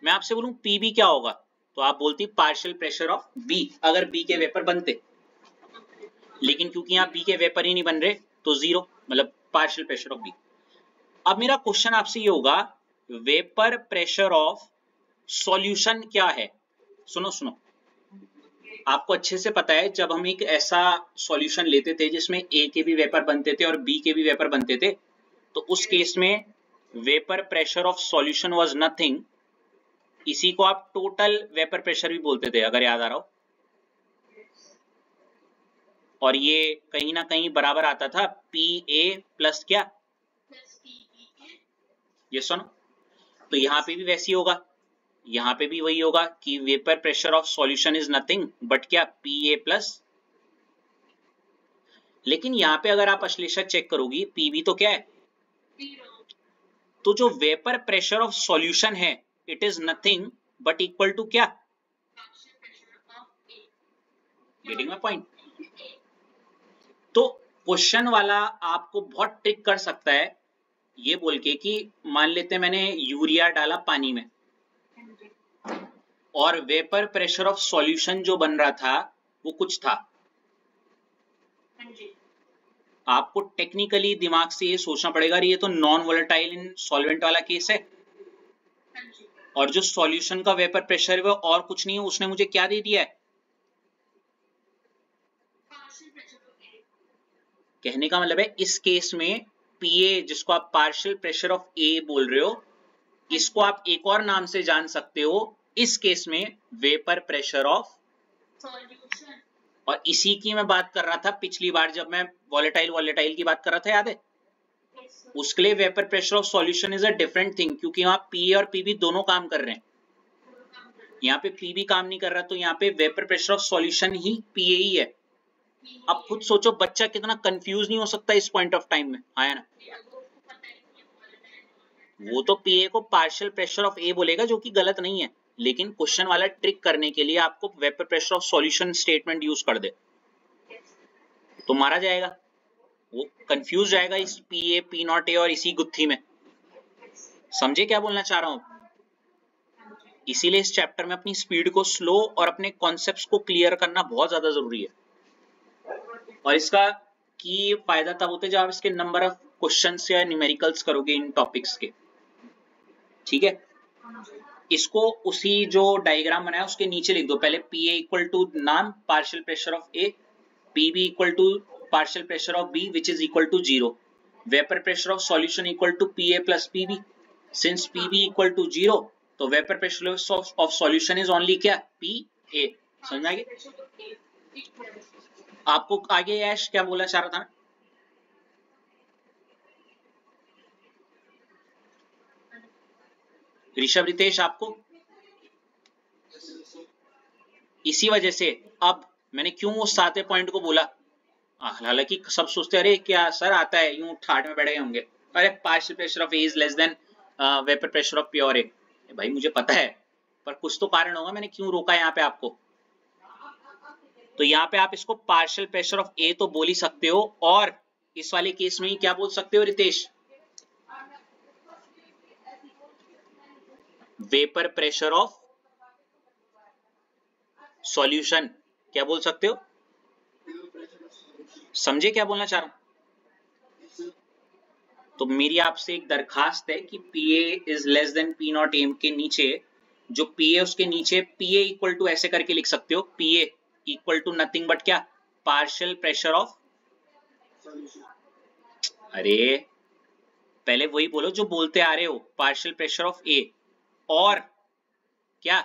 A: मैं आपसे बोलूं पीबी क्या होगा, तो आप बोलती पार्शियल प्रेशर ऑफ बी, अगर बी के वेपर बनते। लेकिन क्योंकि यहाँ बी के वेपर ही नहीं बन रहे तो जीरो, मतलब पार्शियल प्रेशर ऑफ बी। अब मेरा क्वेश्चन आपसे ये होगा, वेपर प्रेशर ऑफ सॉल्यूशन क्या है? सुनो सुनो, आपको अच्छे से पता है जब हम एक ऐसा सॉल्यूशन लेते थे जिसमें ए के भी वेपर बनते थे और बी के भी वेपर बनते थे, तो उस केस में vapour pressure of solution was nothing, इसी को आप टोटल वेपर प्रेशर भी बोलते थे, अगर याद आ रहा हो। और ये कहीं ना कहीं बराबर आता था पी ए प्लस क्या, ये सुनो, तो यहाँ पे भी वैसी होगा, यहाँ पे भी वही होगा कि vapour pressure of solution is nothing but क्या, पी ए प्लस। लेकिन यहाँ पे अगर आप अश्लेषा चेक करोगी, पीबी तो क्या है, तो जो वेपर प्रेशर ऑफ सॉल्यूशन है it is nothing but equal to क्या, गेटिंग माय पॉइंट? तो क्वेश्चन वाला आपको बहुत ट्रिक कर सकता है ये बोल के कि मान लेते हैं मैंने यूरिया डाला पानी में और वेपर प्रेशर ऑफ सॉल्यूशन जो बन रहा था वो कुछ था। आपको टेक्निकली दिमाग से ये सोचना पड़ेगा, ये तो नॉन वोलेटाइल इन सॉल्वेंट वाला केस है, और जो सॉल्यूशन का वेपर प्रेशर है वो और कुछ नहीं है, उसने मुझे क्या दे दिया है, कहने का मतलब है इस केस में पीए, जिसको आप पार्शियल प्रेशर ऑफ ए बोल रहे हो, इसको आप एक और नाम से जान सकते हो, इस केस में वेपर प्रेशर ऑफ सॉल्यूशन। और इसी की मैं बात कर रहा था पिछली बार जब मैं वॉलेटाइल की बात कर रहा था, याद है? उसके लिए vapour pressure of solution is a different thing, क्योंकि यहाँ पीए और पीबी दोनों काम कर रहे हैं, यहाँ पे पीबी काम नहीं कर रहा, तो यहाँ पे वेपर प्रेशर ऑफ सॉल्यूशन ही पीए ही है। अब खुद सोचो बच्चा कितना कंफ्यूज नहीं हो सकता इस पॉइंट ऑफ टाइम में, आया ना? वो तो पीए को पार्शियल प्रेशर ऑफ ए बोलेगा, जो कि गलत नहीं है, लेकिन क्वेश्चन वाला ट्रिक करने के लिए आपको vapour pressure of solution statement use कर दे तो मारा जाएगा, वो कंफ्यूज जाएगा इस पीए पी नॉट ए और इसी गुत्थी में। समझे क्या बोलना चाह रहा हूं? इसीलिए इस चैप्टर में अपनी स्पीड को स्लो और अपने कॉन्सेप्ट्स को क्लियर करना बहुत ज्यादा जरूरी है, और इसका की फायदा तब होता है जब आप इसके नंबर ऑफ क्वेश्चंस या न्यूमेरिकल्स करोगे इन टॉपिक्स के। ठीक है, इसको उसी जो डायग्राम बनाया उसके नीचे लिख दो, पहले पी ए इक्वल टू नाम partial pressure of A, P B equal to partial pressure of B which is equal to 0, vapour pressure of solution equal to P A plus P B, since P B equal to 0 तो vapour pressure of solution is only क्या, P A. समझ में आ गया? आपको आगे ऐश क्या बोलना चाह रहा था? ऋषभ रितेश आपको इसी वजह से अब मैंने क्यों वो 7वें पॉइंट को बोला, हालांकि सब सोचते अरे क्या सर आता है यूं ठाट में बैठे होंगे, अरे partial pressure of A is less than vapour pressure of pure A, भाई मुझे पता है पर कुछ तो कारण होगा मैंने क्यों रोका यहाँ पे आपको। तो यहाँ पे आप इसको पार्शियल प्रेशर ऑफ ए तो बोल ही सकते हो, और इस वाले केस में ही क्या बोल सकते हो Ritesh, vapour pressure of solution क्या बोल सकते हो? समझे क्या बोलना चाह रहा हूं? तो मेरी आपसे एक दरखास्त है कि P A is less than P not M के नीचे जो P है उसके नीचे PA इक्वल टू ऐसे करके लिख सकते हो, PA equal to nothing but क्या, पार्शियल प्रेशर ऑफ, अरे पहले वही बोलो जो बोलते आ रहे हो, पार्शियल प्रेशर ऑफ A और क्या,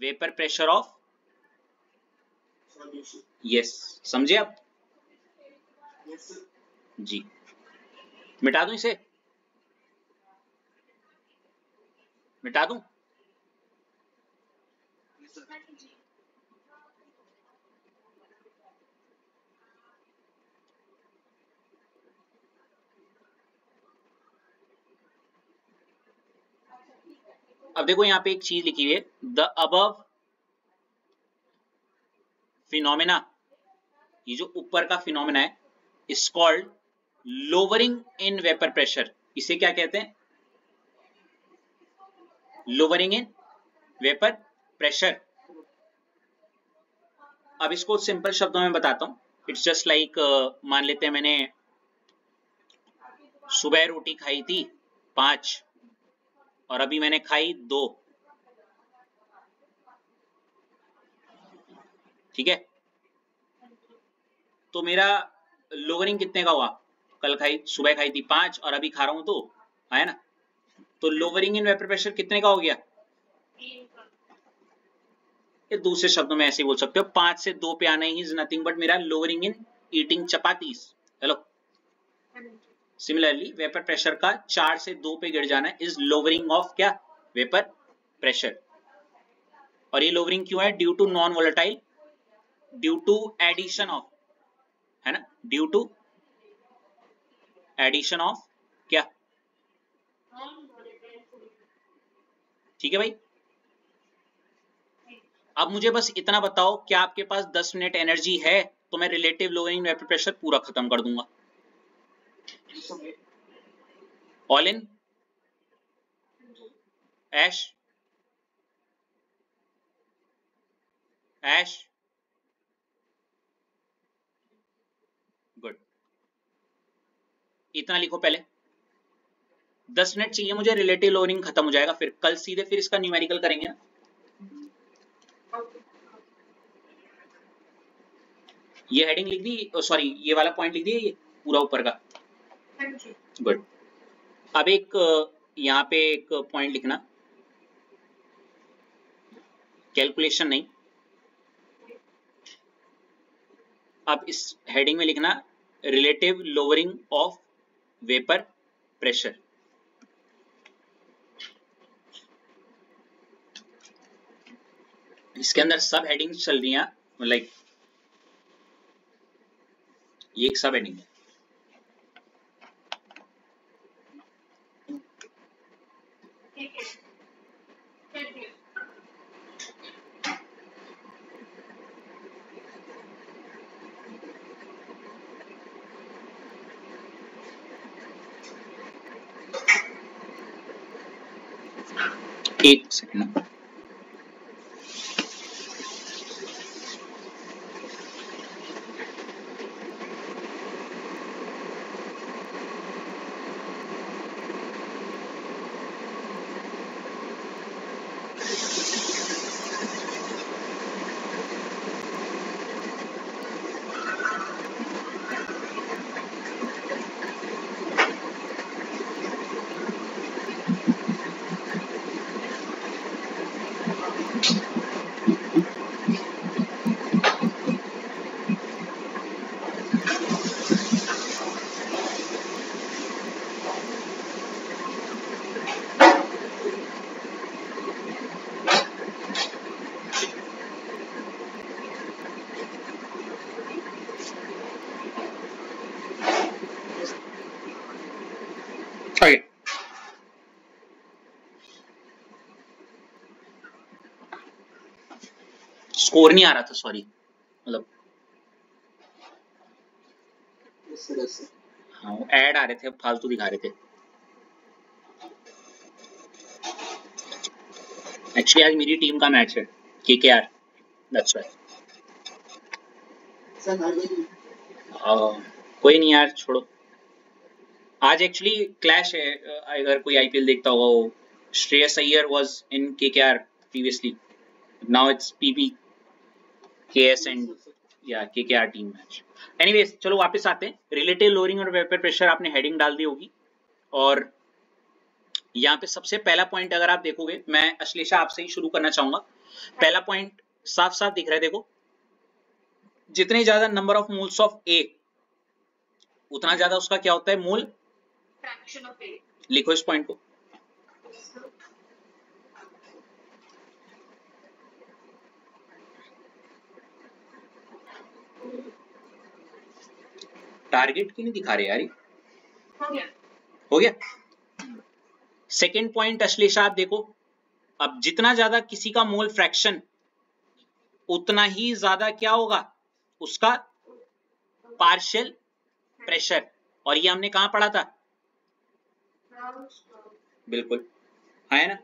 A: वेपर प्रेशर ऑफ, यस समझे आप जी। मिटा दूं इसे, मिटा दूं, अब देखो यहाँ पे एक चीज लिखी हुई है, द अबव फिनोमेना, ये जो ऊपर का फिनोमेना है is called lowering in vapour pressure, इसे क्या कहते हैं, लोअरिंग इन वेपर प्रेशर। अब इसको सिंपल शब्दों में बताता हूं, इट्स जस्ट लाइक मान लेते हैं मैंने सुबह रोटी खाई थी 5 और अभी मैंने खाई 2, ठीक है, तो मेरा लोअरिंग कितने का हुआ, कल खाई सुबह खाई थी 5 और अभी खा रहा हूं 2, है ना, तो लोअरिंग इन वेपर प्रेशर कितने का हो गया, ये दूसरे शब्दों में ऐसे बोल सकते हो 5 से 2 पे आना ही इज नथिंग बट मेरा lowering in eating chapatis, hello. Similarly vapour pressure का 4 से 2 पे गिर जाना इज लोअरिंग ऑफ क्या, वेपर प्रेशर। और ये लोअरिंग क्यों है, due to non volatile, due to addition of, है ना, ड्यू टू एडिशन ऑफ क्या, ठीक है भाई। अब मुझे बस इतना बताओ, क्या आपके पास 10 मिनट एनर्जी है तो मैं रिलेटिव लोअरिंग वेपर प्रेशर पूरा खत्म कर दूंगा, all in ash, ash good, इतना लिखो पहले, 10 मिनट चाहिए मुझे, रिलेटिव लोअरिंग खत्म हो जाएगा, फिर कल सीधे फिर इसका न्यूमेरिकल करेंगे ना। ये हेडिंग लिख दी, सॉरी ये वाला पॉइंट लिख दिया, ये पूरा ऊपर का, गुड। अब एक यहाँ पे एक पॉइंट लिखना, कैलकुलेशन नहीं, अब इस हेडिंग में लिखना relative lowering of vapour pressure. इसके अंदर सब हेडिंग्स चल रही हैं, लाइक ये एक सब हेडिंग है, एक सेकंड, स्कोर नहीं आ रहा था, सॉरी, मतलब हाँ ऐड आ रहे थे, फालतू दिखा रहे थे। एक्चुअली आज मेरी टीम का मैच है, केकेआर, दैट्स व्हाई। कोई नहीं यार छोड़ो, आज एक्चुअली क्लैश है, अगर कोई आईपीएल देखता होगा वो Shreyas Iyer was in KKR previously. Now it's PP, KS and KKR team match. Anyways, चलो वापस आते हैं. रिलेटिव लोअरिंग और वेपर प्रेशर आपने हेडिंग डाल दी होगी. और यहाँ पे सबसे पहला पॉइंट अगर आप देखोगे, मैं अश्लेषा आपसे ही शुरू करना चाहूंगा. पहला पॉइंट साफ साफ दिख रहा है. देखो, जितने ज्यादा नंबर ऑफ मोल्स ऑफ ए, उतना ज्यादा उसका क्या होता है, मोल फ्रैक्शन ऑफ ए. लिखो इस पॉइंट को. टारगेट क्यों नहीं दिखा रहे यार? हो गया. सेकेंड पॉइंट अश्लेषा आप देखो, अब जितना ज्यादा किसी का मोल फ्रैक्शन, उतना ही ज्यादा क्या होगा उसका पार्शियल प्रेशर. और ये हमने कहां पढ़ा था? बिल्कुल है ना.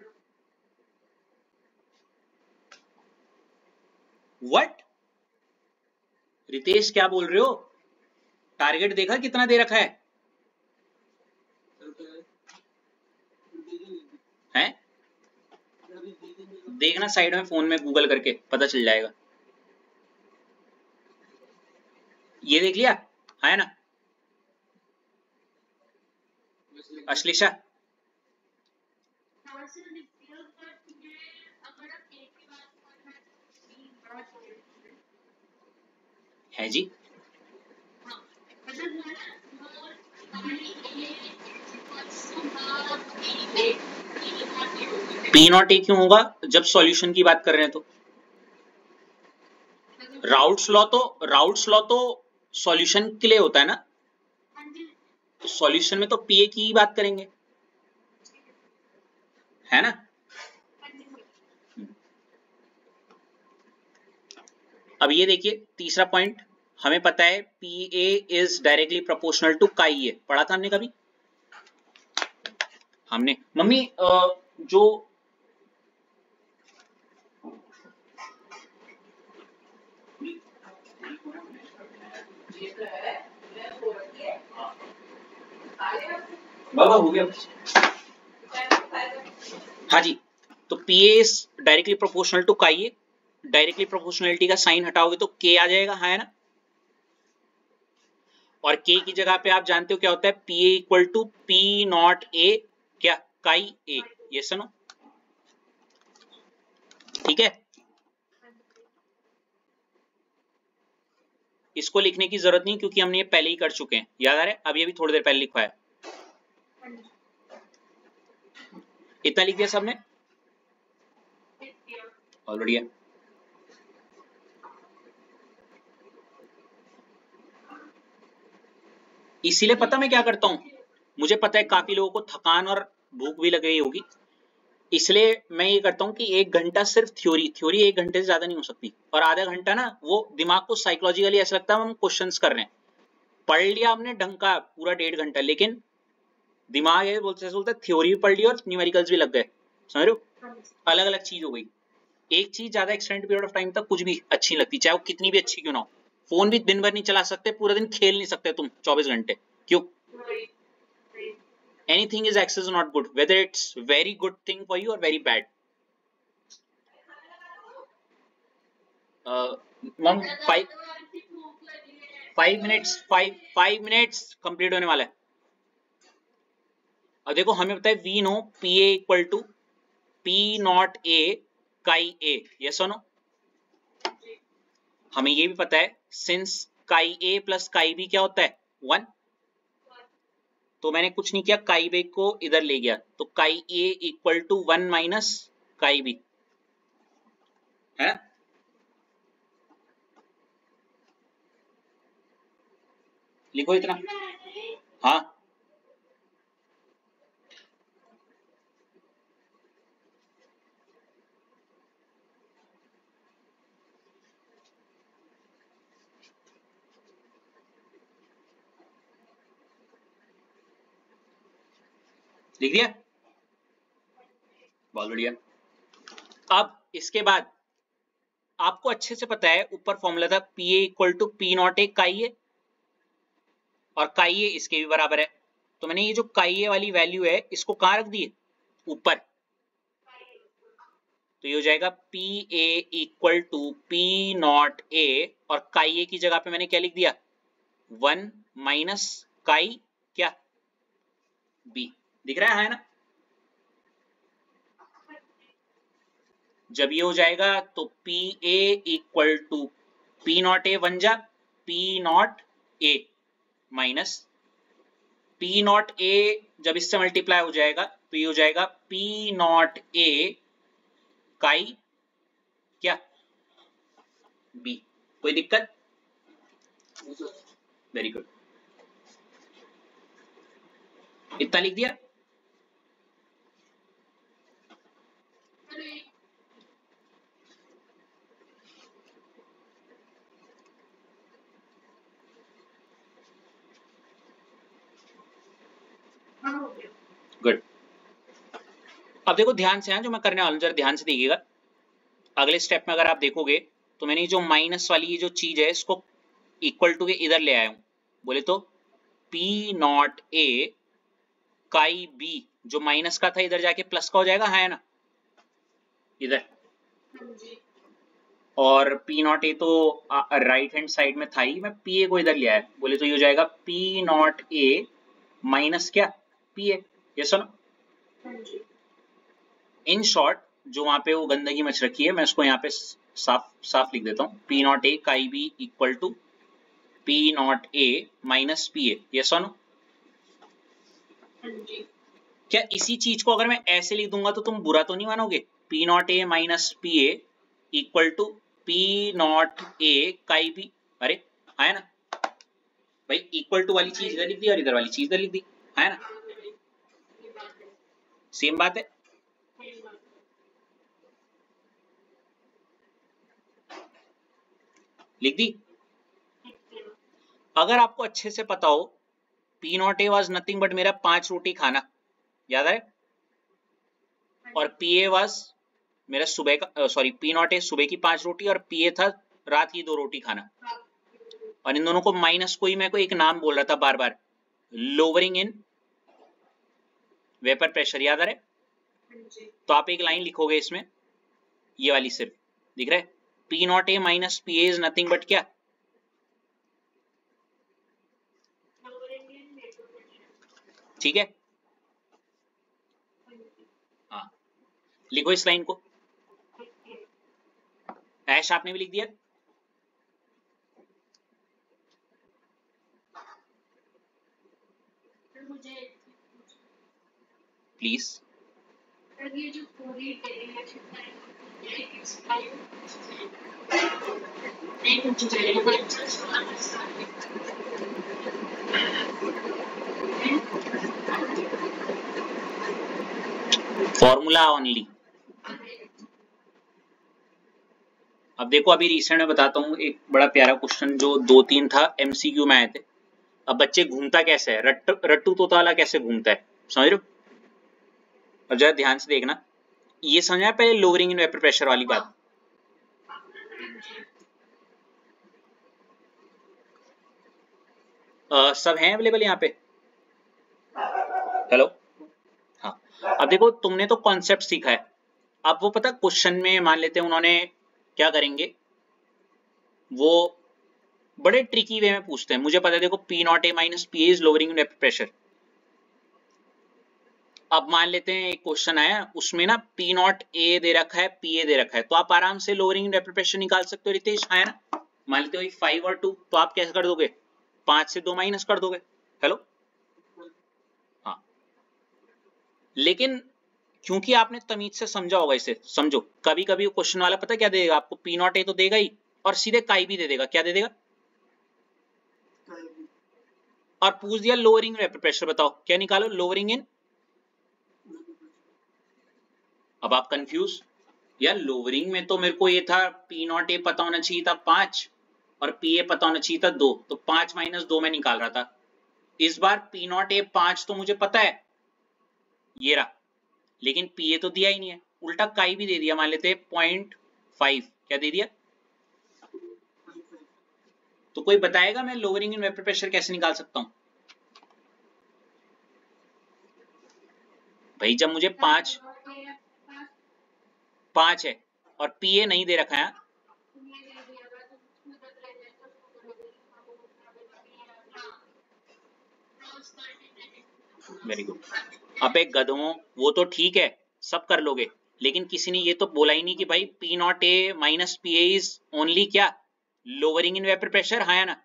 A: व्हाट रितेश क्या बोल रहे हो? टारगेट देखा कितना दे रखा है? हैं? देखना साइड में फोन में गूगल करके पता चल जाएगा. ये देख लिया है ना अश्लेषा? है जी. पी नॉट ए क्यों होगा जब सॉल्यूशन की बात कर रहे हैं? तो राउट्स लॉ तो सॉल्यूशन के लिए होता है ना. तो सॉल्यूशन में तो पीए की ही बात करेंगे, है ना. अब ये देखिए तीसरा पॉइंट, हमें पता है P A is directly proportional to chi A. पढ़ा था हमने कभी? हमने मम्मी जो बाबा हो गया. हाँ जी. तो P A is directly proportional to chi A. Directly proportionality का साइन हटाओगे तो के आ जाएगा, है ना. और के की जगह पे आप जानते हो क्या होता है, P A equal to P not A क्या काई ए. ये सुनो, ठीक है. इसको लिखने की जरूरत नहीं क्योंकि हमने ये पहले ही कर चुके हैं, याद आ रहा है. अब ये भी थोड़ी देर पहले लिखा है. इतना लिख दिया सबने? और बढ़िया. इसीलिए पता मैं क्या करता हूं, मुझे पता है काफी लोगों को थकान और भूख भी लग गई होगी, इसलिए मैं ये करता हूं कि 1 घंटा सिर्फ थ्योरी 1 घंटे से ज्यादा नहीं हो सकती. और आधा घंटा ना वो दिमाग को साइकोलॉजिकली ऐसा लगता है हम क्वेश्चंस कर रहे हैं. पढ़ लिया हमने ढंग का पूरा 1.5 घंटा, लेकिन दिमाग है बोलते थ्योरी भी पढ़ ली और न्यूमेरिकल्स भी लग गए. समझ रहे हो? अलग अलग चीज हो गई. एक चीज ज्यादा एक्सटेंडेड पीरियड ऑफ टाइम तक कुछ भी अच्छी नहीं लगती, चाहे वो कितनी भी अच्छी क्यों ना हो. फोन भी दिन भर नहीं चला सकते, पूरा दिन खेल नहीं सकते तुम 24 घंटे. क्यों? anything is access is not good, whether it's very good thing for you or very bad. मम 5 मिनट्स कंप्लीट होने वाला है. अब देखो हमें पता है we know P A equal to P not A chi A. Yes और नो? हमें ये भी पता है सिंस काई ए प्लस काई बी क्या होता है 1. तो मैंने कुछ नहीं किया, काई बे को इधर ले गया, तो काई ए इक्वल टू 1 माइनस काई बी, है ना. लिखो इतना. हाँ लिख दिया. बहुत बढ़िया. अब इसके बाद आपको अच्छे से पता है ऊपर फॉर्मूला था P A equal to P not A chi A, और काई ए इसके भी बराबर है. तो मैंने ये जो काई ए वाली वैल्यू है इसको कहां रख दी है? ऊपर. तो ये हो जाएगा P A equal to P not A, और काई ए की जगह पे मैंने क्या लिख दिया 1 माइनस काई क्या बी। दिख रहा है ना? जब ये हो जाएगा तो P A equal to P not A बन जा P not A minus P not A, जब इससे मल्टीप्लाई हो जाएगा तो ये हो जाएगा पी नॉट ए काई क्या बी। कोई दिक्कत? वेरी गुड, इतना लिख दिया। गुड। अब देखो ध्यान से, जो मैं करने वाला हूं जरा ध्यान से देखिएगा। अगले स्टेप में अगर आप देखोगे तो मैंने जो माइनस वाली ये जो चीज है इसको इक्वल टू के इधर ले आया हूं। बोले तो P not A chi B, जो माइनस का था इधर जाके प्लस का हो जाएगा, है ना इधर। और पी नॉट ए तो राइट हैंड साइड में था ही, मैं पी ए को इधर ले आया। बोले तो ये हो जाएगा पी नॉट ए माइनस क्या पी ए। ये सुनो, इन शॉर्ट जो वहां पे वो गंदगी मच रखी है मैं उसको यहाँ पे साफ साफ लिख देता हूँ। P not A chi B equal to P not A minus P A. ये सुनो, क्या इसी चीज को अगर मैं ऐसे लिख दूंगा तो तुम बुरा तो नहीं मानोगे? P not A minus P A equal to P not A chi B. अरे है ना भाई, इक्वल टू वाली चीज इधर लिख दी और इधर वाली चीज इधर लिख दी, है ना? सेम बात है। लिख दी। अगर आपको अच्छे से पता हो P not A was nothing but मेरा 5 रोटी खाना, याद है? और पी ए वॉज मेरा सुबह का, सॉरी पी नॉट ए सुबह की 5 रोटी और पी ए था रात की 2 रोटी खाना। और इन दोनों को माइनस को ही मैं कोई एक नाम बोल रहा था बार बार, लोअरिंग इन वेपर प्रेशर, याद आ रहा है? तो आप एक लाइन लिखोगे इसमें, ये वाली सिर्फ, दिख रहा है? P not A minus P A is nothing but क्या? ठीक है, हाँ लिखो इस लाइन को। ऐश आपने भी लिख दिया? प्लीज।
B: ये जो पूरी
A: फॉर्मूला ओनली। अब देखो अभी रिसेंट में बताता हूँ एक बड़ा प्यारा क्वेश्चन जो 2-3 था एमसीक्यू में आए थे। अब बच्चे घूमता कैसे है, रट्टू तोता वाला कैसे घूमता है, समझ रहे हो? और जरा ध्यान से देखना, ये समझा पहले लोअरिंग इन वेपर प्रेशर वाली बात। सब हैं अवेलेबल यहाँ पे? हेलो, हाँ। अब देखो तुमने तो कॉन्सेप्ट सीखा है, अब वो पता क्वेश्चन में मान लेते हैं उन्होंने क्या करेंगे, वो बड़े ट्रिकी वे में पूछते हैं। मुझे पता है, देखो P not A minus P A is lowering in vapour pressure. अब मान लेते हैं एक क्वेश्चन आया उसमें ना पी नॉट ए दे रखा है पी ए दे रखा है, तो आप आराम से लोअरिंग इन वेपर प्रेशर निकाल सकते हो रितेश, है ना? मान लेते हो 5 और 2, तो आप कैसे कर दोगे? 5 से 2 माइनस कर दोगे। हेलो, हाँ। लेकिन क्योंकि आपने तमीज से समझा होगा इसे, समझो कभी कभी क्वेश्चन वाला पता क्या देगा आपको, पी नॉट ए तो देगा ही और सीधे काई भी दे देगा। क्या दे देगा? और पूछ दिया लोअरिंग वेपर प्रेशर, बताओ क्या निकालो? Lowering in. अब आप कंफ्यूज, यार लोअरिंग में तो मेरे को ये था पी नॉट ए पता होना चाहिए था 5 और पी ए पता होना चाहिए था 2, तो 5 माइनस 2 में निकाल रहा था। इस बार पी नॉट ए 5 तो मुझे पता है, ये रहा, लेकिन पी ए तो दिया ही नहीं है, उल्टा काई भी दे दिया। मान लेते 0.5, क्या दे दिया? तो कोई बताएगा मैं लोअरिंग इन वेपर प्रेशर कैसे निकाल सकता हूं? भाई जब मुझे 5 5 है और पीए नहीं दे रखा है। Very good. अब एक गधों, वो तो ठीक है, सब कर लोगे, लेकिन किसी ने ये तो बोला ही नहीं कि भाई P not A minus P A is only क्या, लोअरिंग इन वेपर प्रेशर, हाँ या ना?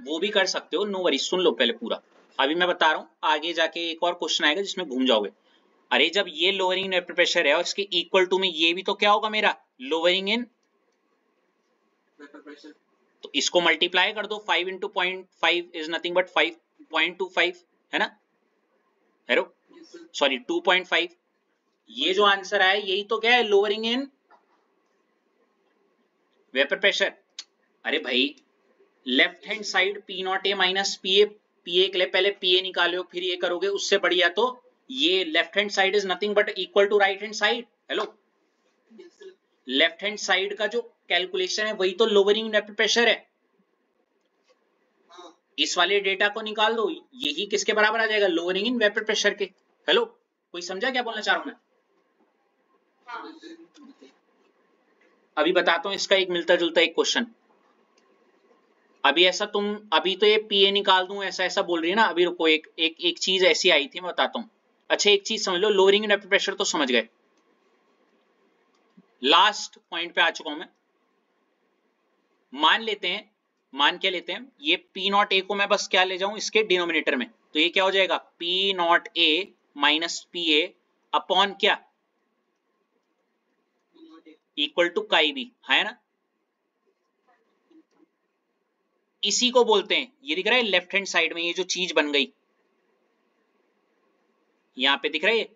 A: वो भी कर सकते हो, नो वरी। सुन लो पहले पूरा, अभी मैं बता रहा हूँ, आगे जाके एक और क्वेश्चन आएगा जिसमें घूम जाओगे। अरे जब ये लोअरिंग इन वेपर प्रेशर है और इसके इक्वल टू में ये भी तो क्या होगा मेरा, लोअरिंग इन वेपर प्रेशर, तो इसको मल्टीप्लाई कर दो। 5 इंटू 0.5 इज नथिंग बट 5.25 है ना, हेरो सॉरी 2.5। ये जो आंसर आया यही तो क्या है, लोअरिंग इन वेपर प्रेशर। अरे भाई left hand side P not A minus P A, P A के लिए पहले पी ए निकालो फिर ये करोगे, उससे बढ़िया तो ये left hand side is nothing but equal to right hand side. Hello, left hand side का जो कैलकुलेशन है वही तो लोअरिंग वेपर प्रेशर है। इस वाले डेटा को निकाल दो, यही किसके बराबर आ जाएगा, लोअरिंग इन वेपर प्रेशर के। हेलो, कोई समझा क्या बोलना चाह रहा हूं मैं? अभी बताता हूं इसका एक मिलता जुलता एक क्वेश्चन। अभी ऐसा तुम, अभी तो ये पीए निकाल दूं ऐसा ऐसा बोल रही है ना, अभी रुको, एक चीज ऐसी आई थी, मैं बताता हूं। अच्छा एक चीज समझ लो, लोअरिंग इन वेपर प्रेशर तो समझ गए, लास्ट पॉइंट पे आ चुका हूं मैं। मान लेते हैं, मान क्या लेते हैं, ये पी नॉट ए को मैं बस क्या ले जाऊं इसके डिनोमिनेटर में, तो ये क्या हो जाएगा, P not A minus P A upon क्या, इक्वल टू काई बी, है ना? इसी को बोलते हैं, ये दिख रहा है लेफ्ट हैंड साइड में ये जो चीज बन गई, यहां पे दिख रहा है,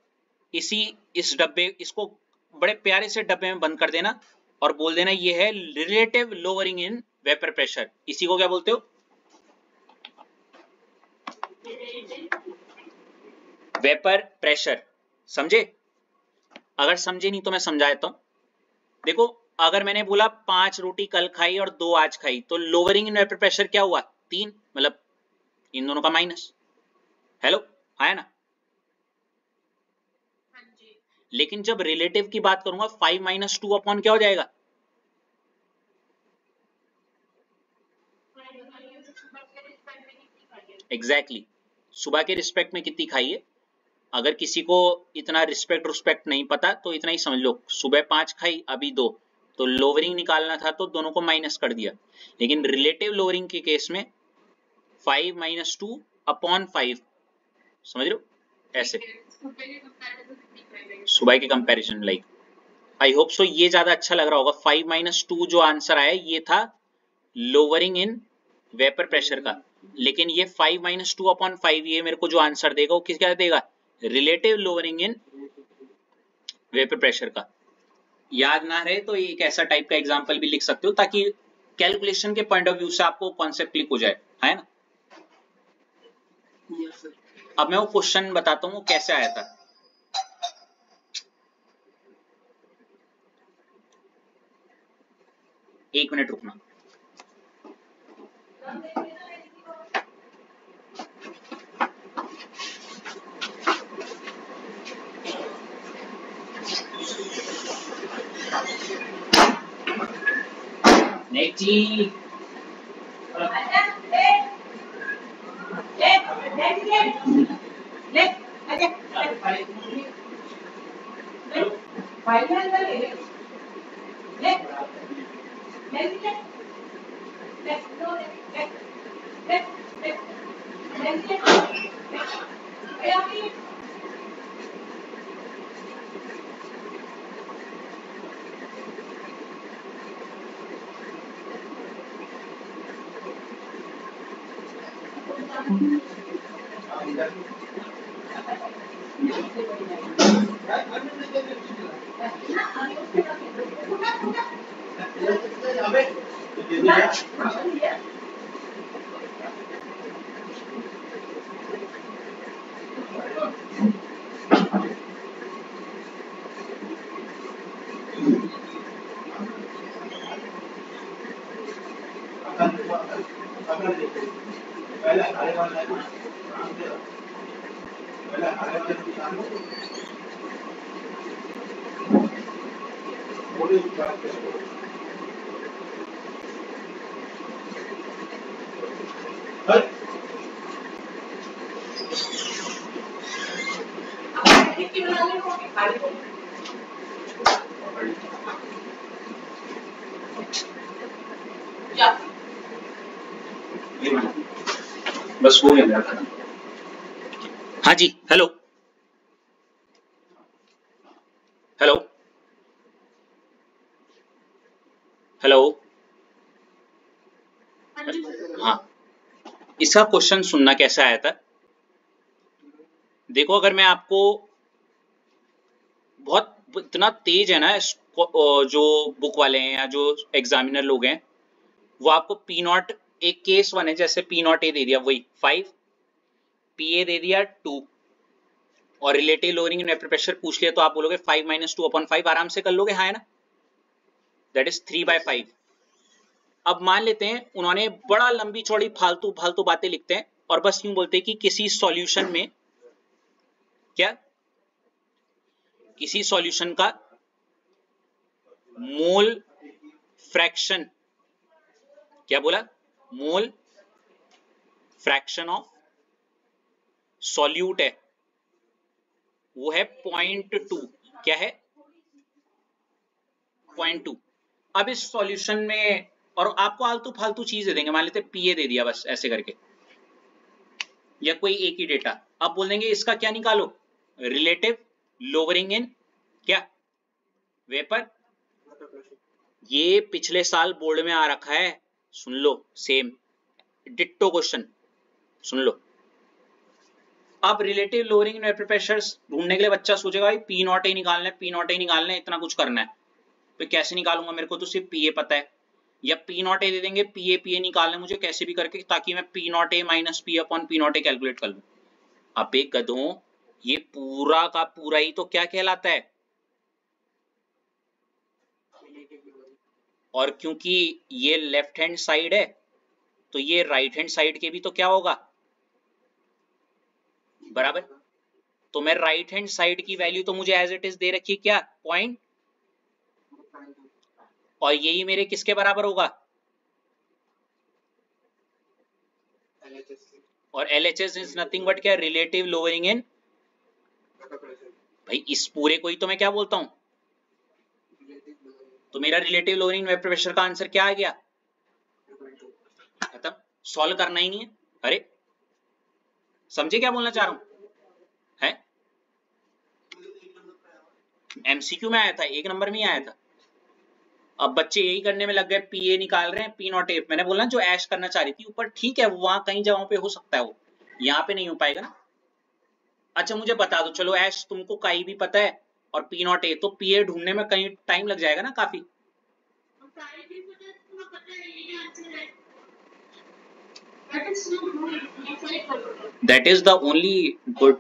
A: इसी इस डब्बे, इसको बड़े प्यारे से डब्बे में बंद कर देना और बोल देना ये है relative lowering in vapour pressure. इसी को क्या बोलते हो, वेपर प्रेशर। समझे? अगर समझे नहीं तो मैं समझा देता हूं। देखो अगर मैंने बोला 5 रोटी कल खाई और 2 आज खाई, तो लोअरिंग इन वेपर प्रेशर क्या हुआ, 3, मतलब इन दोनों का माइनस। हेलो, है ना? लेकिन जब रिलेटिव की बात करूंगा 5 माइनस 2 अपॉन क्या हो जाएगा, एग्जैक्टली सुबह के रिस्पेक्ट में कितनी खाई है। अगर किसी को इतना रिस्पेक्ट नहीं पता तो इतना ही समझ लो, सुबह 5 खाई अभी 2, तो लोअरिंग निकालना था तो दोनों को माइनस कर दिया। लेकिन रिलेटिव लोअरिंग के केस में 5 माइनस 2 अपॉन 5, समझ रहे हो, ऐसे सुबह के comparison. Like I hope so ये ज्यादा अच्छा लग रहा होगा। 5 माइनस 2 जो आंसर आया ये था लोअरिंग इन वेपर प्रेशर का, लेकिन ये 5 माइनस 2 अपॉन 5 ये मेरे को जो आंसर देगा वो किस क्या देगा, relative lowering in vapour pressure का। याद ना रहे तो एक ऐसा टाइप का एग्जांपल भी लिख सकते हो ताकि कैलकुलेशन के पॉइंट ऑफ व्यू से आपको कॉन्सेप्ट क्लिक हो जाए, है ना? अब मैं वो क्वेश्चन बताता हूँ वो कैसे आया था। एक मिनट रुकना। नेक्स्ट जी बस वो मिल रहा था। हाँ जी, हेलो हेलो हेलो। हाँ, इसका क्वेश्चन सुनना कैसे आया था। देखो, अगर मैं आपको बहुत इतना तेज है ना जो बुक वाले हैं या जो एग्जामिनर लोग हैं, वो आपको पी नॉट एक केस वन है, जैसे पी नॉट ए दे दिया वही 5, पी ए दे दिया 2 और relative lowering in vapour pressure पूछ लिया तो आप बोलोगे 5 - 2/5 आराम से कर लोगे, हाँ है ना, दैट इज 3/5। अब मान लेते हैं उन्होंने बड़ा लंबी चौड़ी फालतू फालतू बातें लिखते हैं और बस यूं बोलते हैं कि किसी सॉल्यूशन में क्या, किसी सॉल्यूशन का मोल फ्रैक्शन, क्या बोला, मोल फ्रैक्शन ऑफ सॉल्यूट है वो है 0.2, क्या है 0.2। अब इस सॉल्यूशन में और आपको आलतू फालतू चीज दे देंगे, मान लेते पीए दे दिया बस ऐसे करके या कोई एक ही डेटा, अब बोल देंगे इसका क्या निकालो, रिलेटिव लोअरिंग इन क्या वेपर। ये पिछले साल बोर्ड में आ रखा है, सुन लो, सेम डिट्टो क्वेश्चन सुन लो। अब relative lowering in vapour pressures ढूंढने के लिए बच्चा सोचेगा भाई पी नॉट ए निकालना है, पी नॉट ए निकालना है, इतना कुछ करना है, तो कैसे निकालूंगा, मेरे को तो सिर्फ पीए पता है, या पी नॉट ए दे देंगे, पीए निकालना है मुझे कैसे भी करके, ताकि मैं P not A minus P upon P not A calculate कर लूं। अबे गधों, ये पूरा का पूरा ही तो क्या कहलाता है, और क्योंकि ये लेफ्ट हैंड साइड है तो ये राइट हैंड साइड के भी तो क्या होगा बराबर, तो मैं राइट हैंड साइड की वैल्यू तो मुझे एज इट इज दे रखी क्या पॉइंट, और यही मेरे किसके बराबर होगा, और LHS इज नथिंग बट क्या, रिलेटिव लोअरिंग इन, भाई इस पूरे को ही तो मैं क्या बोलता हूं, तो मेरा रिलेटिव लोअरिंग वेपर प्रेशर का आंसर क्या आ गया, खत्म, सॉल्व करना ही नहीं है। अरे समझे क्या बोलना चाह रहा हूं, है MCQ में आया था, 1 नंबर में ही आया था। अब बच्चे यही करने में लग गए, पीए निकाल रहे हैं, पी नॉट ए, मैंने बोला जो ऐश करना चाह रही थी ऊपर, ठीक है वहां कई जगहों पे हो सकता है, वो यहाँ पे नहीं हो पाएगा ना। अच्छा मुझे बता दो, चलो ऐश तुमको काई भी पता है और पी नॉट ए, तो पीए ढूंढने में कहीं टाइम लग जाएगा ना काफी, that is the only good.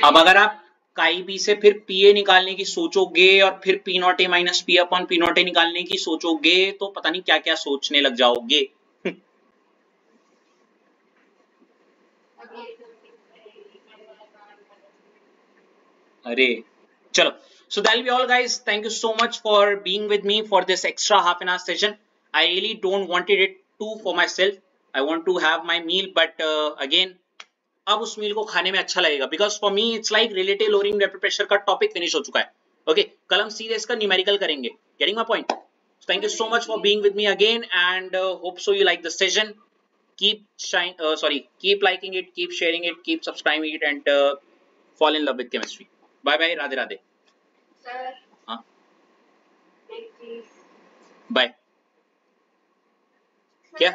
A: अब अगर आप काई बी से फिर पीए निकालने की सोचोगे और फिर P not A minus P upon P not ए निकालने की सोचोगे तो पता नहीं क्या क्या सोचने लग जाओगे। अरे चलो, so that'll be all guys, thank you so much for being with me for this extra half an hour session. I really don't wanted it to for myself, I want to have my meal, but again अब उस मील को खाने में अच्छा लगेगा, because for me it's like relative lowering vapour pressure का topic finish हो चुका है। ओके, कल हम सीधे इसका न्यूमेरिकल करेंगे, getting my point. Thank you so much for being with me again and hope so you like the session, keep liking it, keep sharing it, keep subscribing it and fall in love with chemistry. Bye bye, Radhe Radhe.
B: Sir
A: हाँ
B: एक चीज,
A: bye. क्या,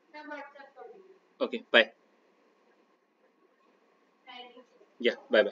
B: मैं WhatsApp कर दूंगी।
A: Okay bye,
B: thank you.
A: या bye bye.